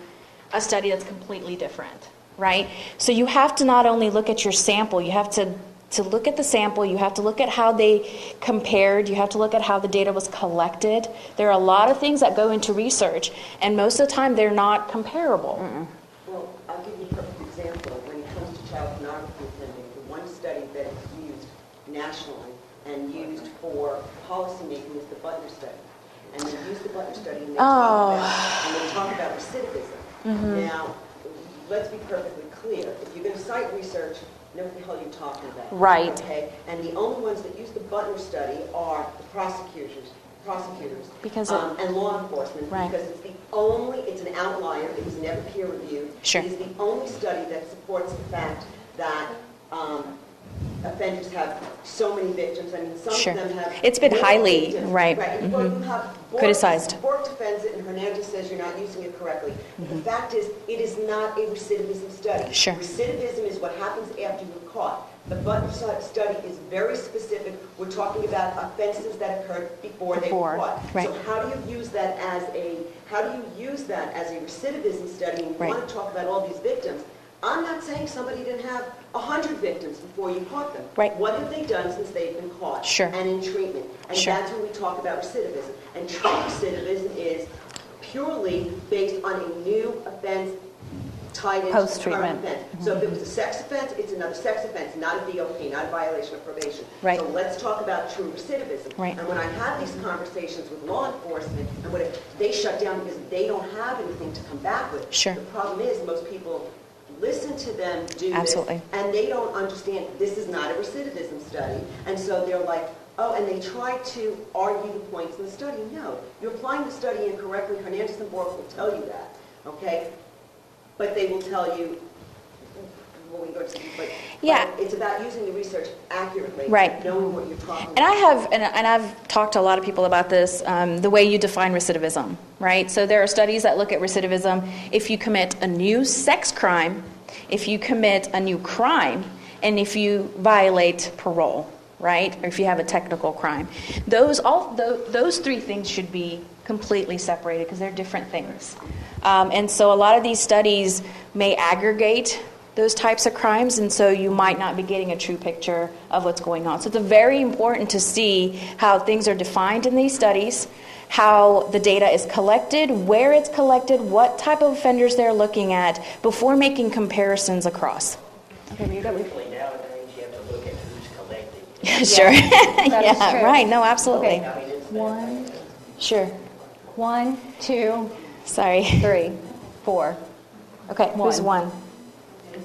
a study that's completely different, right? So you have to not only look at your sample, you have to look at the sample, you have to look at how they compared, you have to look at how the data was collected. There are a lot of things that go into research, and most of the time they're not comparable. Well, I'll give you a perfect example. When it comes to child pornography offending, the one study that is used nationally and used for policymaking is the Butler study. And they use the Butler study and they talk about recidivism. Now, let's be perfectly clear. If you're going to cite research, know what the hell you're talking about. Right. Okay? And the only ones that use the Butler study are the prosecutors Because and law enforcement, right. because it's an outlier. It was never peer reviewed. Sure. It is the only study that supports the fact that offenders have so many victims. I mean, some Sure. of them have... It's been more highly, victims. right. Well, you have Criticized. Bork defends it, and Hernandez says you're not using it correctly. But the fact is, it is not a recidivism study. Sure. Recidivism is what happens after you're caught. The Butler study is very specific. We're talking about offenses that occurred before they were caught. Right. So how do you use that as a recidivism study and you Right. want to talk about all these victims? I'm not saying somebody didn't have 100 victims before you caught them. Right. What have they done since they've been caught? Sure. And in treatment. And Sure. that's when we talk about recidivism. And true recidivism is purely based on a new offense tied into Post-treatment. the current offense. So if it was a sex offense, it's another sex offense, not a VOP, not a violation of probation. Right. So let's talk about true recidivism. Right. And when I have these conversations with law enforcement, and they shut down because they don't have anything to come back with. Sure. The problem is most people listen to them do Absolutely. this, and they don't understand this is not a recidivism study. And so they're like, oh, and they try to argue the points in the study. No, you're applying the study incorrectly. Hernandez and Bork will tell you that, okay? But they will tell you, well, we go to, but it's about using the research accurately, Right. knowing what you're talking And about. I've talked to a lot of people about this, the way you define recidivism, right? So there are studies that look at recidivism if you commit a new sex crime, if you commit a new crime, and if you violate parole, right? Or if you have a technical crime. Those 3 things should be completely separated because they're different things. And so a lot of these studies may aggregate those types of crimes, and so you might not be getting a true picture of what's going on. So it's very important to see how things are defined in these studies, how the data is collected, where it's collected, what type of offenders they're looking at before making comparisons across. Okay, you got Typically nowadays, you have to look at who's collecting. Sure. That is Yeah, true. right. No, absolutely. Okay. I mean, it's Sure. 1, 2, Sorry. 3, 4, Okay, who's one?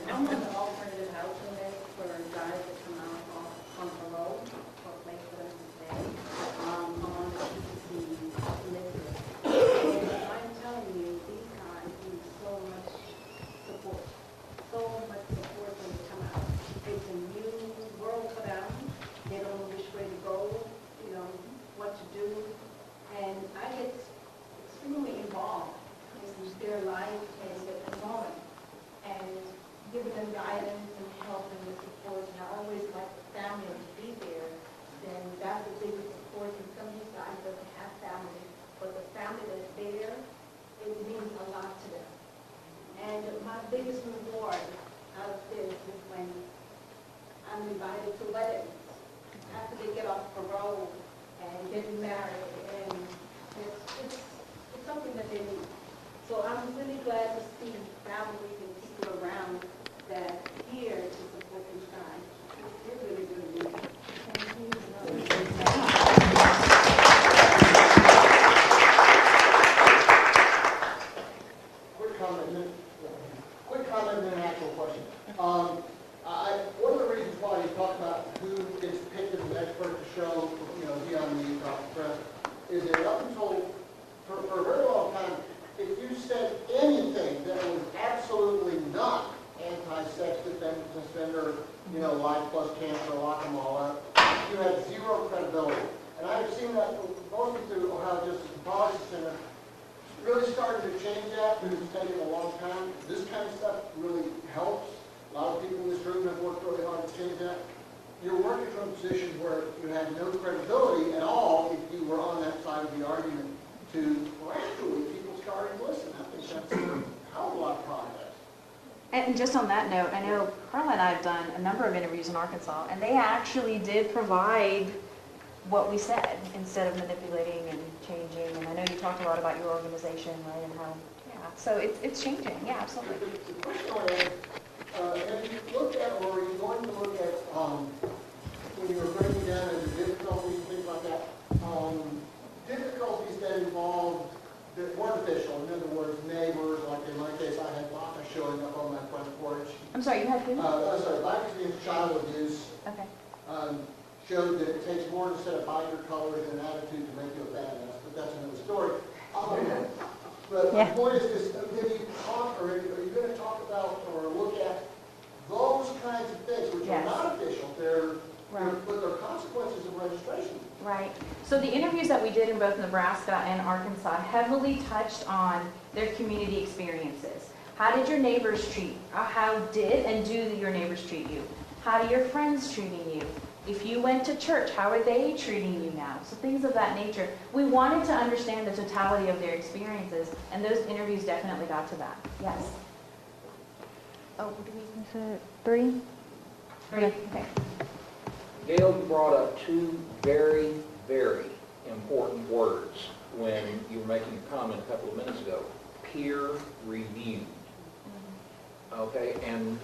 I'm on the alternative housing day for guys that come out on parole for a place for them to stay. I'm on the CCC committee. And I'm telling you, these guys need so much support. So much support when they come out. It's a new world for them. They don't know which way to go, you know, what to do. And I get extremely involved in their life and their moment. And giving them guidance and help and the support, and I always like the family to be there, then that's the biggest support. And some of these guys doesn't have family, but the family that's there, it means a lot to them. And my biggest reward out of this is when I'm invited to weddings, after they get off parole and get married, and it's something that they need. So I'm really glad to see families and people around that here to support these guys. It really, really needs it. Quick comment and then an actual question. One of the reasons why you talk about who gets picked as an expert to show, be on the press, is that up until, for a very long time, if you said anything that was absolutely not anti-sex offender, life plus cancer, lock them all up, you had zero credibility. And I have seen that mostly through Ohio Justice and Policy Center. Really started to change that, but it's taken a long time. This kind of stuff really helps. A lot of people in this room have worked really hard to change that. You're working from a position where you had no credibility at all if you were on that side of the argument to gradually people starting to listen. I think that's a hell of a lot of progress. And just on that note, I know Carla and I have done a number of interviews in Arkansas, and they actually did provide what we said instead of manipulating and changing. And I know you talked a lot about your organization, right, and how, so it's changing. Yeah, absolutely. The question I have, have you looked at, or are you going to look at, when you were breaking down the difficulties and things like that, difficulties that involved that weren't official, in other words, neighbors, like in my case, I had Lana showing up on my front porch. I'm sorry, you had who? Black Against Child Abuse. Okay. Showed that it takes more to set a biker colors and an attitude to make you a badass, but that's another story. But my point is, have you talk, or are you going to talk about or look at those kinds of things, which are not official, but they're consequences of registration? Right. So the interviews that we did in both Nebraska and Arkansas heavily touched on their community experiences. How did your neighbors treat? How did and do your neighbors treat you? How are your friends treating you? If you went to church, how are they treating you now? So things of that nature. We wanted to understand the totality of their experiences, and those interviews definitely got to that. Yes? Oh, do we say 3? 3. Okay. Gail, you brought up two very, very important words when you were making a comment a couple of minutes ago. Peer review. Okay, and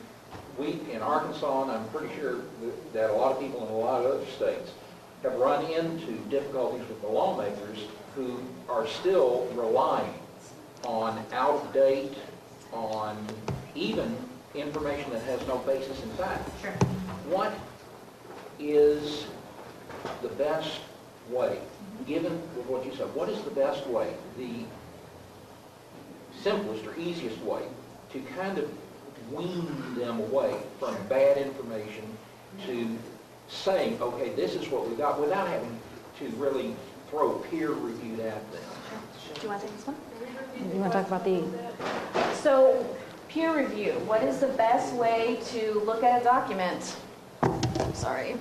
we in Arkansas, and I'm pretty sure that a lot of people in a lot of other states have run into difficulties with the lawmakers who are still relying on out-of-date, on even information that has no basis in fact. Sure. What is the best way, given what you said, what is the best way, the simplest or easiest way to kind of wean them away from bad information to saying, okay, this is what we got, without having to really throw peer reviewed at them? Do you want to take this one? You want to talk about the... So, peer review. What is the best way to look at a document? Sorry.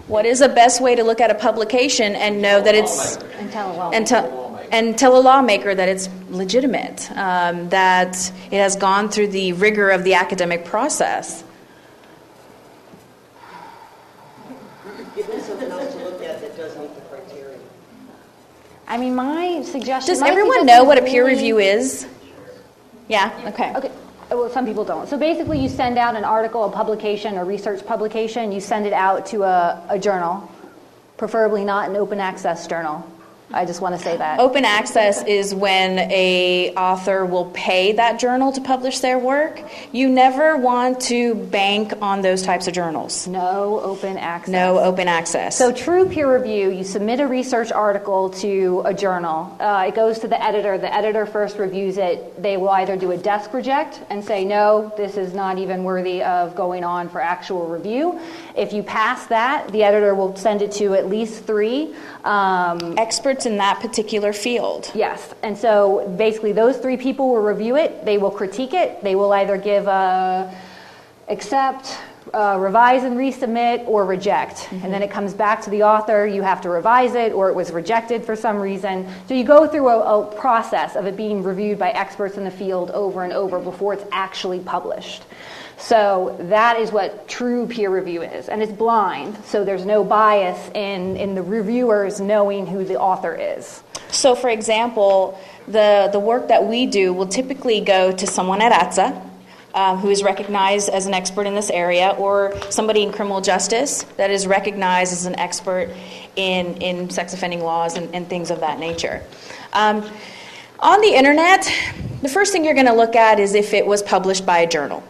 What is the best way to look at a publication and know that it's... And tell a lawmaker. And tell a lawmaker that it's legitimate, that it has gone through the rigor of the academic process. Give me something else to look at that does meet the criteria. I mean, my suggestion... Does everyone know what a peer review is? Yeah? Okay. Okay. Well, some people don't. So basically, you send out an article, a publication, a research publication. You send it out to a journal, preferably not an open access journal. I just want to say that. Open access is when a author will pay that journal to publish their work. You never want to bank on those types of journals. No open access. No open access. So true peer review, you submit a research article to a journal. It goes to the editor. The editor first reviews it. They will either do a desk reject and say, no, this is not even worthy of going on for actual review. If you pass that, the editor will send it to at least 3 experts in that particular field. Yes, and so basically those 3 people will review it. They will critique it. They will either give accept, revise and resubmit, or reject. And then it comes back to the author. You have to revise it, or it was rejected for some reason. So you go through a process of it being reviewed by experts in the field over and over before it's actually published. So that is what true peer review is. And it's blind, so there's no bias in the reviewers knowing who the author is. So, for example, the work that we do will typically go to someone at ATSA, who is recognized as an expert in this area, or somebody in criminal justice that is recognized as an expert in sex offending laws and things of that nature. On the internet, the first thing you're going to look at is if it was published by a journal.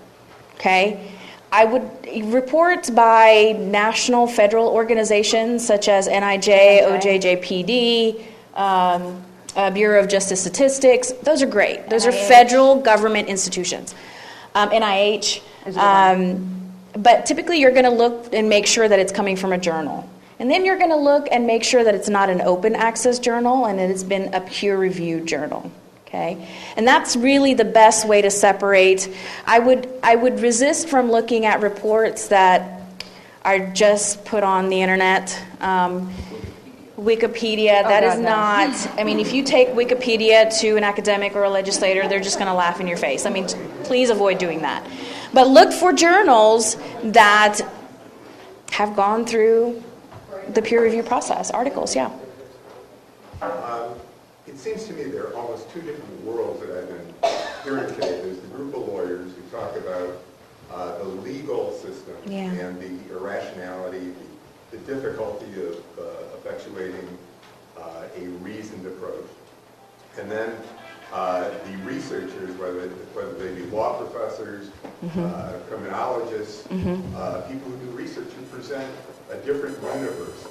Okay, reports by national federal organizations such as NIJ, OJJPD, Bureau of Justice Statistics. Those are great. Those are federal government institutions. NIH. But typically you're going to look and make sure that it's coming from a journal. And then you're going to look and make sure that it's not an open access journal and it has been a peer-reviewed journal. Okay, and that's really the best way to separate. I would resist from looking at reports that are just put on the internet. Wikipedia, that is not, I mean, if you take Wikipedia to an academic or a legislator, they're just going to laugh in your face. I mean, please avoid doing that. But look for journals that have gone through the peer review process, articles, yeah. It seems to me there are almost 2 different worlds that I've been hearing today. There's the group of lawyers who talk about the legal system and the irrationality, the difficulty of effectuating a reasoned approach. And then the researchers, whether they be law professors, criminologists, people who do research who present a different universe.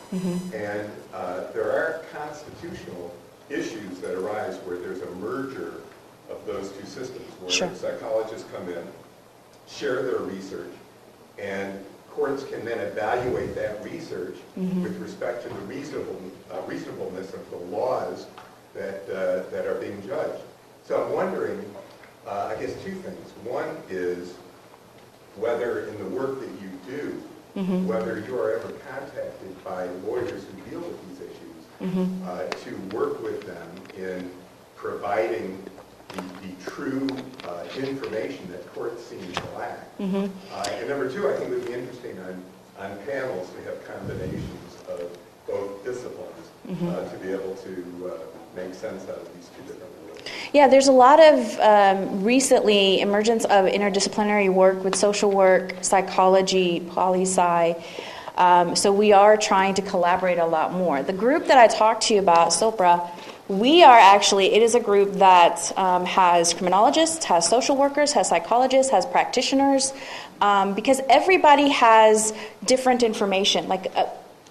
And there are constitutional issues that arise where there's a merger of those 2 systems, where psychologists come in, share their research, and courts can then evaluate that research with respect to the reasonableness of the laws that are being judged. So I'm wondering, I guess 2 things. One is whether in the work that you do, whether you are ever contacted by lawyers who deal with these issues to work with them in providing the true information that courts seem to lack. And number 2, I think it would be interesting on panels to have combinations of both disciplines to be able to make sense out of these 2 different worlds. Yeah, there's a lot of recently emergence of interdisciplinary work with social work, psychology, poli-sci. So we are trying to collaborate a lot more. The group that I talked to you about, SOPRA, it is a group that has criminologists, has social workers, has psychologists, has practitioners, because everybody has different information. Like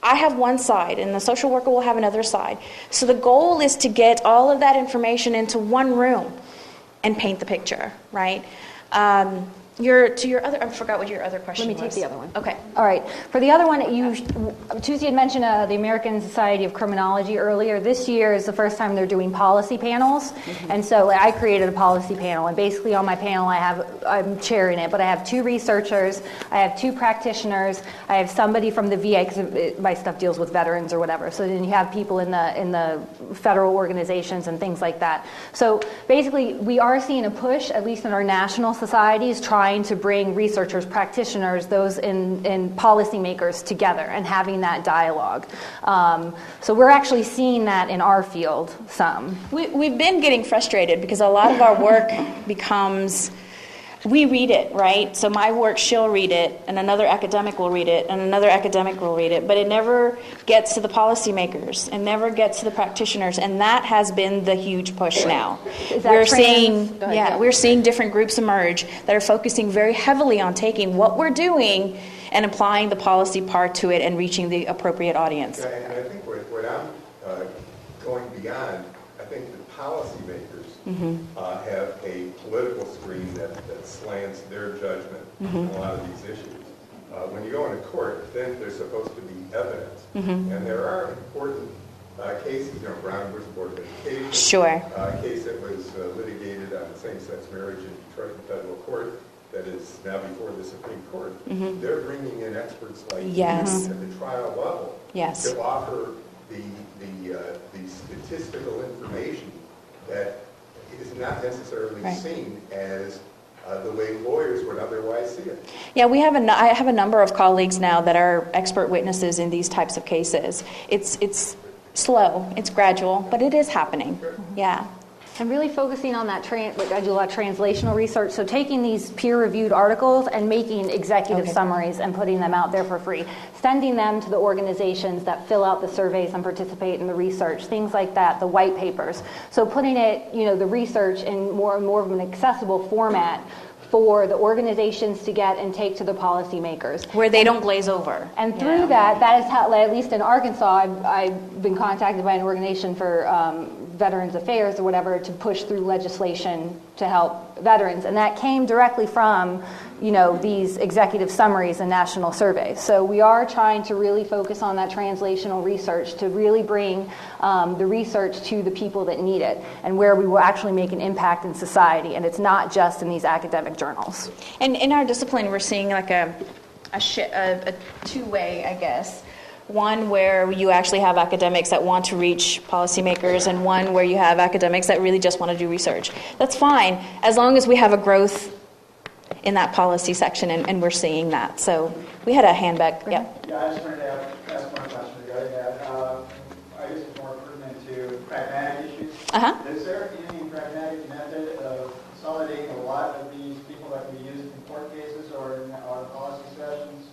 I have one side, and the social worker will have another side. So the goal is to get all of that information into one room and paint the picture, right? I forgot what your other question was. Let me take the other one. Okay. All right. For the other one, Tuesday had mentioned the American Society of Criminology earlier. This year is the first time they're doing policy panels. And so I created a policy panel. And basically on my panel, I'm chairing it, but I have 2 researchers, I have 2 practitioners, I have somebody from the VA, because my stuff deals with veterans or whatever. So then you have people in the federal organizations and things like that. So basically, we are seeing a push, at least in our national societies, trying to bring researchers, practitioners, those in policymakers together and having that dialogue. So we're actually seeing that in our field some. We've been getting frustrated because a lot of our work becomes we read it, right? So my work, she'll read it, and another academic will read it, and another academic will read it, but it never gets to the policymakers, and never gets to the practitioners, and that has been the huge push now. Is that Go ahead, yeah, we're seeing different groups emerge that are focusing very heavily on taking what we're doing and applying the policy part to it and reaching the appropriate audience. Yeah, and I think what I'm going beyond, I think the policymakers have a political screen that slants their judgment on a lot of these issues. When you go into court, then there's supposed to be evidence. And there are important cases, Brown versus Board of Education. Sure. A case that was litigated on same-sex marriage in Detroit federal court that is now before the Supreme Court. They're bringing in experts like you at the trial level to offer the statistical information that is not necessarily seen as the way lawyers would otherwise see it. Yeah, I have a number of colleagues now that are expert witnesses in these types of cases. It's slow, it's gradual, but it is happening. Yeah. And really focusing on that, I do a lot of translational research, so taking these peer-reviewed articles and making executive summaries and putting them out there for free, sending them to the organizations that fill out the surveys and participate in the research, things like that, the white papers. So putting it, the research in more and more of an accessible format for the organizations to get and take to the policymakers. Where they don't glaze over. And through that is how, at least in Arkansas, I've been contacted by an organization for Veterans Affairs or whatever to push through legislation to help veterans. And that came directly from, these executive summaries and national surveys. So we are trying to really focus on that translational research to really bring the research to the people that need it and where we will actually make an impact in society. And it's not just in these academic journals. And in our discipline, we're seeing like a two-way, I guess. One where you actually have academics that want to reach policymakers, and one where you have academics that really just want to do research. That's fine, as long as we have a growth in that policy section, and we're seeing that. So we had a hand back. Yeah. Yeah, I just wanted to ask one question regarding that. I guess it's more pertinent to pragmatic issues. Is there any pragmatic method of consolidating a lot of these people that we use in court cases or in our policy sessions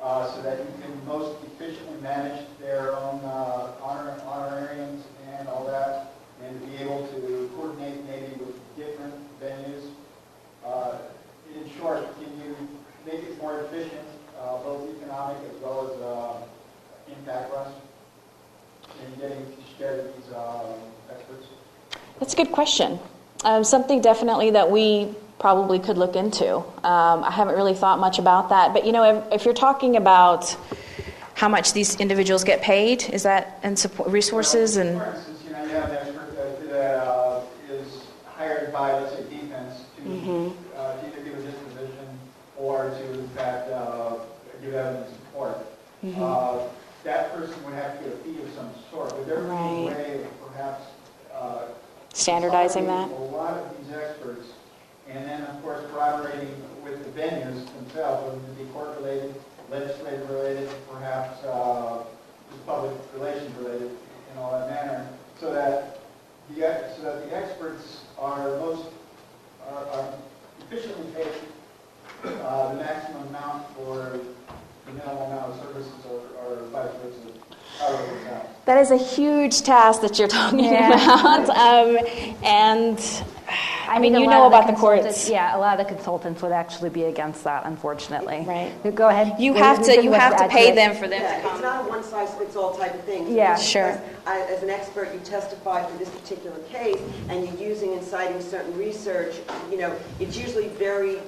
so that you can most efficiently manage their own honorariums and all that, and to be able to coordinate maybe with different venues? In short, can you make it more efficient, both economic as well as impact-wise, in getting together these experts? That's a good question. Something definitely that we probably could look into. I haven't really thought much about that, but if you're talking about how much these individuals get paid, is that and support resources and? For instance, you have an expert that is hired by, let's say, defense to either give a disposition or to, in fact, give evidence support. That person would have to get a fee of some sort. Would there be a way of perhaps standardizing that? A lot of these experts, and then, of course, collaborating with the venues themselves, whether it be court-related, legislative-related, perhaps public relations-related, in all that manner, so that the experts are efficiently paid the maximum amount for the minimal amount of services, or vice versa. That is a huge task that you're talking about, and I mean, you know about the courts. Yeah, a lot of the consultants would actually be against that, unfortunately. Right. Go ahead. You have to pay them for them to come. It's not a one-size-fits-all type of thing. Yeah, sure. As an expert, you testify for this particular case, and you're using and citing certain research. It's usually very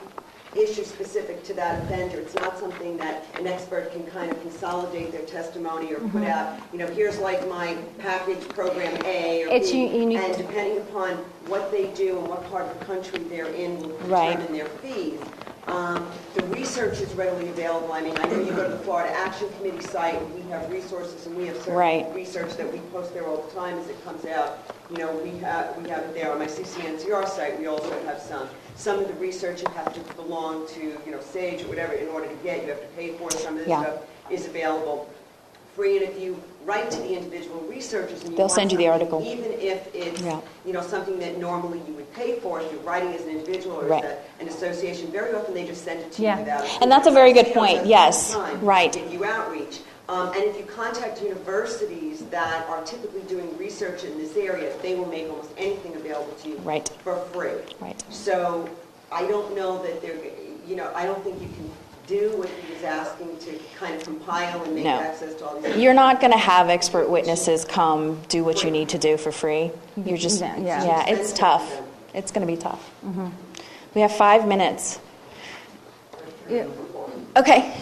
issue-specific to that offender. It's not something that an expert can kind of consolidate their testimony or put out, here's like my package program A or it's B, unique. and depending upon what they do and what part of the country they're in will determine their fees. The research is readily available. I mean, I know you go to the Florida Action Committee site, and we have resources, and we have certain research that we post there all the time as it comes out. We have it there on my CCNCR site. We also have some of the research you have to belong to, SAGE or whatever in order to get. You have to pay for it. Some of this stuff is available free, and if you write to the individual researchers and you They'll want send you the something, article. even if it's something that normally you would pay for, if you're writing as an individual or as an association, very often they just send it to you without. And that's a very good point. Yes, right. Give you outreach. And if you contact universities that are typically doing research in this area, they will make almost anything available to you for free. Right. So I don't know that they're, I don't think you can do what he was asking to kind of compile and make access to all these. You're not going to have expert witnesses come do what you need to do for free. You're just, it's tough. It's going to be tough. Mm-hmm. We have 5 minutes. Yeah. Okay.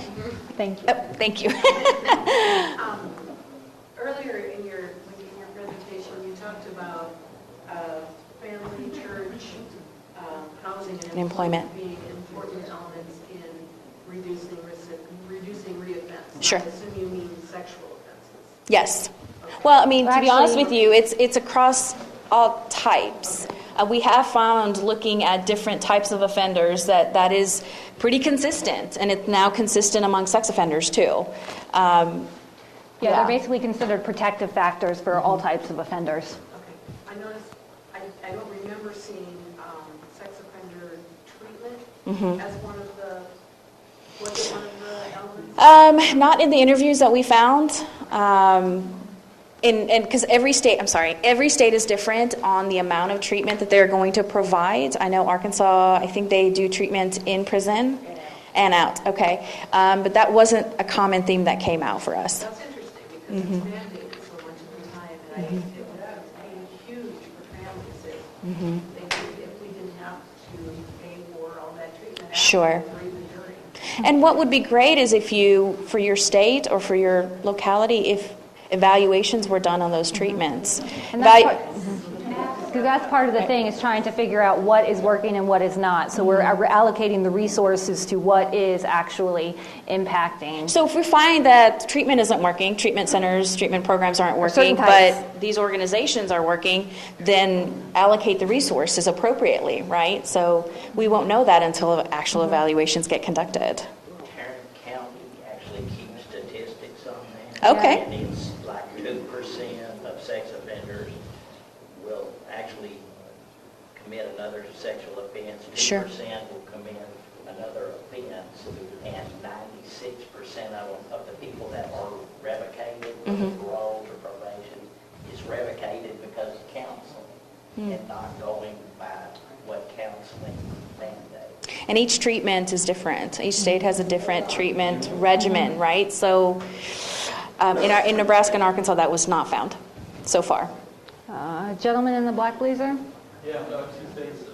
Thank you. Oh, thank you. Earlier in your presentation, you talked about family, church, housing, and employment being important elements in reducing reoffense. Sure. I assume you mean sexual offenses. Yes. Well, I mean, to be honest with you, it's across all types. We have found, looking at different types of offenders, that is pretty consistent, and it's now consistent among sex offenders too. They're basically considered protective factors for all types of offenders. Okay. I noticed, I don't remember seeing sex offender treatment as one of the, was it one of the elements? Not in the interviews that we found. And because every state is different on the amount of treatment that they're going to provide. I know Arkansas, I think they do treatment in prison and out. Okay. But that wasn't a common theme that came out for us. That's interesting because it's mandated so much of the time, and I think it would be huge for families if we didn't have to pay for all that treatment. Sure. And what would be great is if you, for your state or for your locality, if evaluations were done on those treatments. And that's part of the thing, is trying to figure out what is working and what is not. So we're allocating the resources to what is actually impacting. So if we find that treatment isn't working, treatment centers, treatment programs aren't working, but these organizations are working, then allocate the resources appropriately, right? So we won't know that until actual evaluations get conducted. Tarrant County actually keeps statistics on that. Okay. And it's like 2% of sex offenders will actually commit another sexual offense. 2% will commit another offense, and 96% of the people that are revocated, parole or probation, is revocated because of counseling and not going by what counseling mandates. And each treatment is different. Each state has a different treatment regimen, right? So in Nebraska and Arkansas, that was not found so far. Gentleman in the black blazer? Yeah, two things.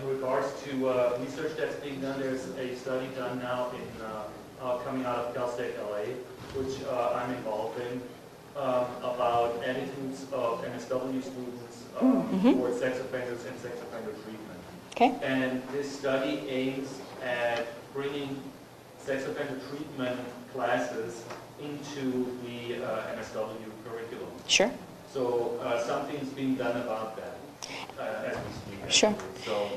In regards to research that's being done, there's a study done now coming out of Cal State LA, which I'm involved in, about attitudes of MSW students towards sex offenders and sex offender treatment. Okay. And this study aims at bringing sex offender treatment classes into the MSW curriculum. Sure. So something's being done about that as we speak. Sure. So,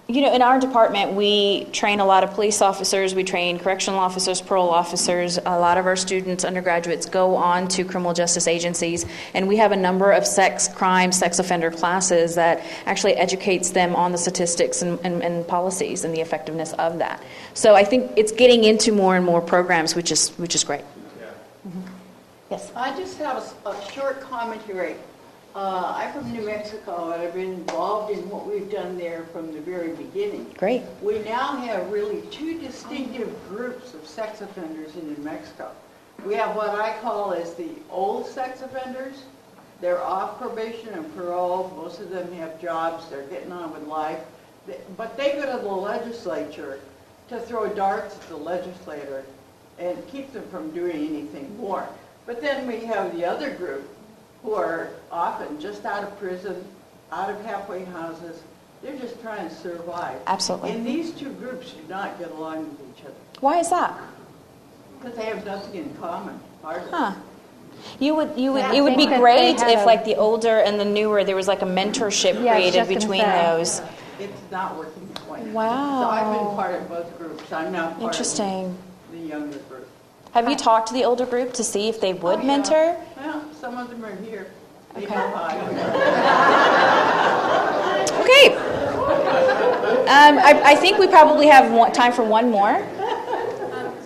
in our department, we train a lot of police officers, we train correctional officers, parole officers. A lot of our students, undergraduates, go on to criminal justice agencies, and we have a number of sex crime, sex offender classes that actually educates them on the statistics and policies and the effectiveness of that. So I think it's getting into more and more programs, which is great. Yes. I just have a short commentary. I'm from New Mexico, and I've been involved in what we've done there from the very beginning. Great. We now have really two distinctive groups of sex offenders in New Mexico. We have what I call as the old sex offenders. They're off probation and parole. Most of them have jobs. They're getting on with life. But they go to the legislature to throw darts at the legislator and keep them from doing anything more. But then we have the other group who are often just out of prison, out of halfway houses. They're just trying to survive. Absolutely. And these two groups do not get along with each other. Why is that? Because they have nothing in common, hardly. It would be great if, like, the older and the newer, there was like a mentorship created between those. It's not working quite. Wow. So I've been part of both groups. I'm now part Interesting. of the younger group. Have you talked to the older group to see if they would Oh, yeah. mentor? Well, some of them are here. Okay. Okay. I think we probably have time for one more.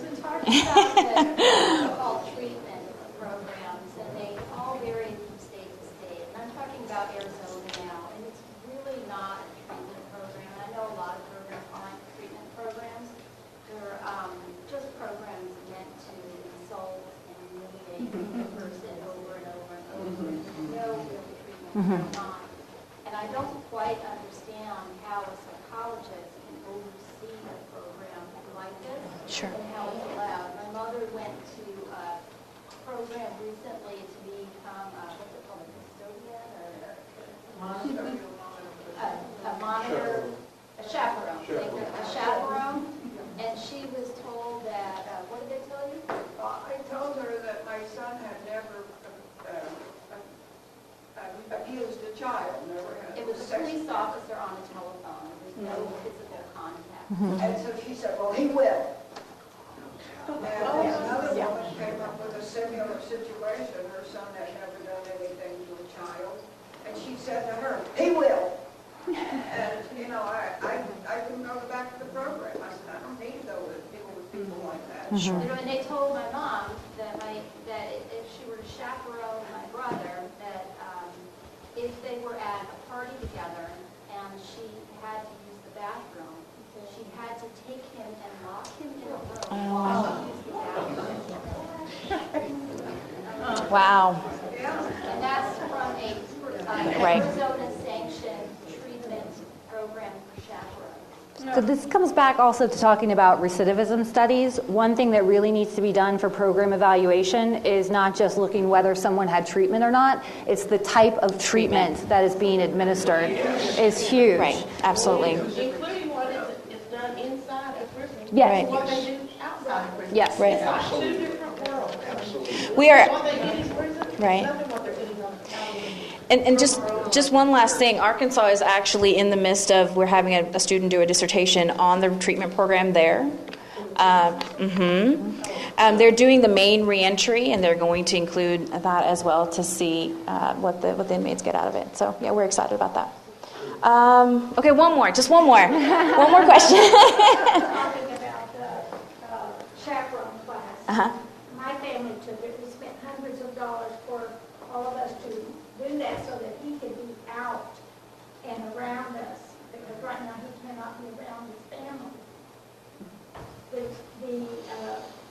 Since talking about the so-called treatment programs, and they all vary from state to state, and I'm talking about Arizona now, and it's really not a treatment program. I know a lot of programs aren't treatment programs. They're just programs meant to insult and humiliate the person over and over and over. No real treatment going on. And I don't quite understand how a psychologist can oversee a program like this. Sure. And how it's allowed. My mother went to a program recently to become, what's it called, a custodian or a monitor, a chaperone. A chaperone. And she was told that, what did they tell you? I told her that my son had never abused a child, never had. It was a police officer on the telephone. There was no physical contact. And so she said, well, he will. And another woman came up with a similar situation. Her son had never done anything to a child. And she said to her, he will. And, you know, I couldn't go back to the program. I said, I don't need to go with people like that. You know, and they told my mom that if she were to chaperone my brother, that if they were at a party together and she had to use the bathroom, she had to take him and lock him in a room while she used the bathroom. Wow. And that's from a Right. Arizona sanctioned treatment program for chaperones. So this comes back also to talking about recidivism studies. One thing that really needs to be done for program evaluation is not just looking whether someone had treatment or not, it's the type of treatment that is being administered is huge. Right, absolutely. Including what is done inside a prison. Yes. And what they do outside of prison. Yes. Right. It's like two different worlds. We are, What they get in prison, right. nothing what they're getting on the outside. And just one last thing, Arkansas is actually in the midst of, we're having a student do a dissertation on the treatment program there. They're doing the main reentry, and they're going to include that as well to see what the inmates get out of it. So yeah, we're excited about that. Okay, one more question. Talking about the chaperone class. My family took it. We spent hundreds of dollars for all of us to do that so that he could be out and around us, because right now he cannot be around his family. The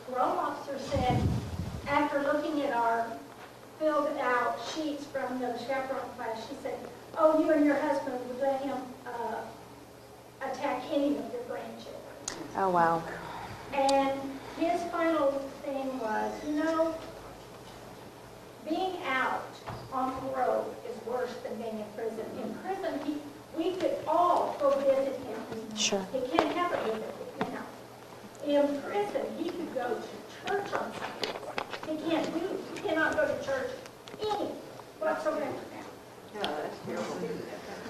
parole officer said, after looking at our filled out sheets from the chaperone class, she said, oh, you and your husband would let him attack any of your grandchildren. Oh, wow. And his final thing was, you know, being out on parole is worse than being in prison. In prison, we could all go visit him. Sure. He can't have a visit with him. In prison, he could go to church on Sundays. He cannot go to church any whatsoever now.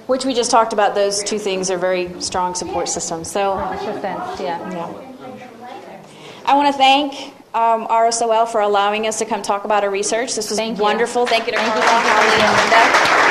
Which we just talked about, those two things are very strong support systems. So Yeah. I want to thank RSOL for allowing us to come talk about our research. This was wonderful. Thank you to Carla, Holly, and Linda.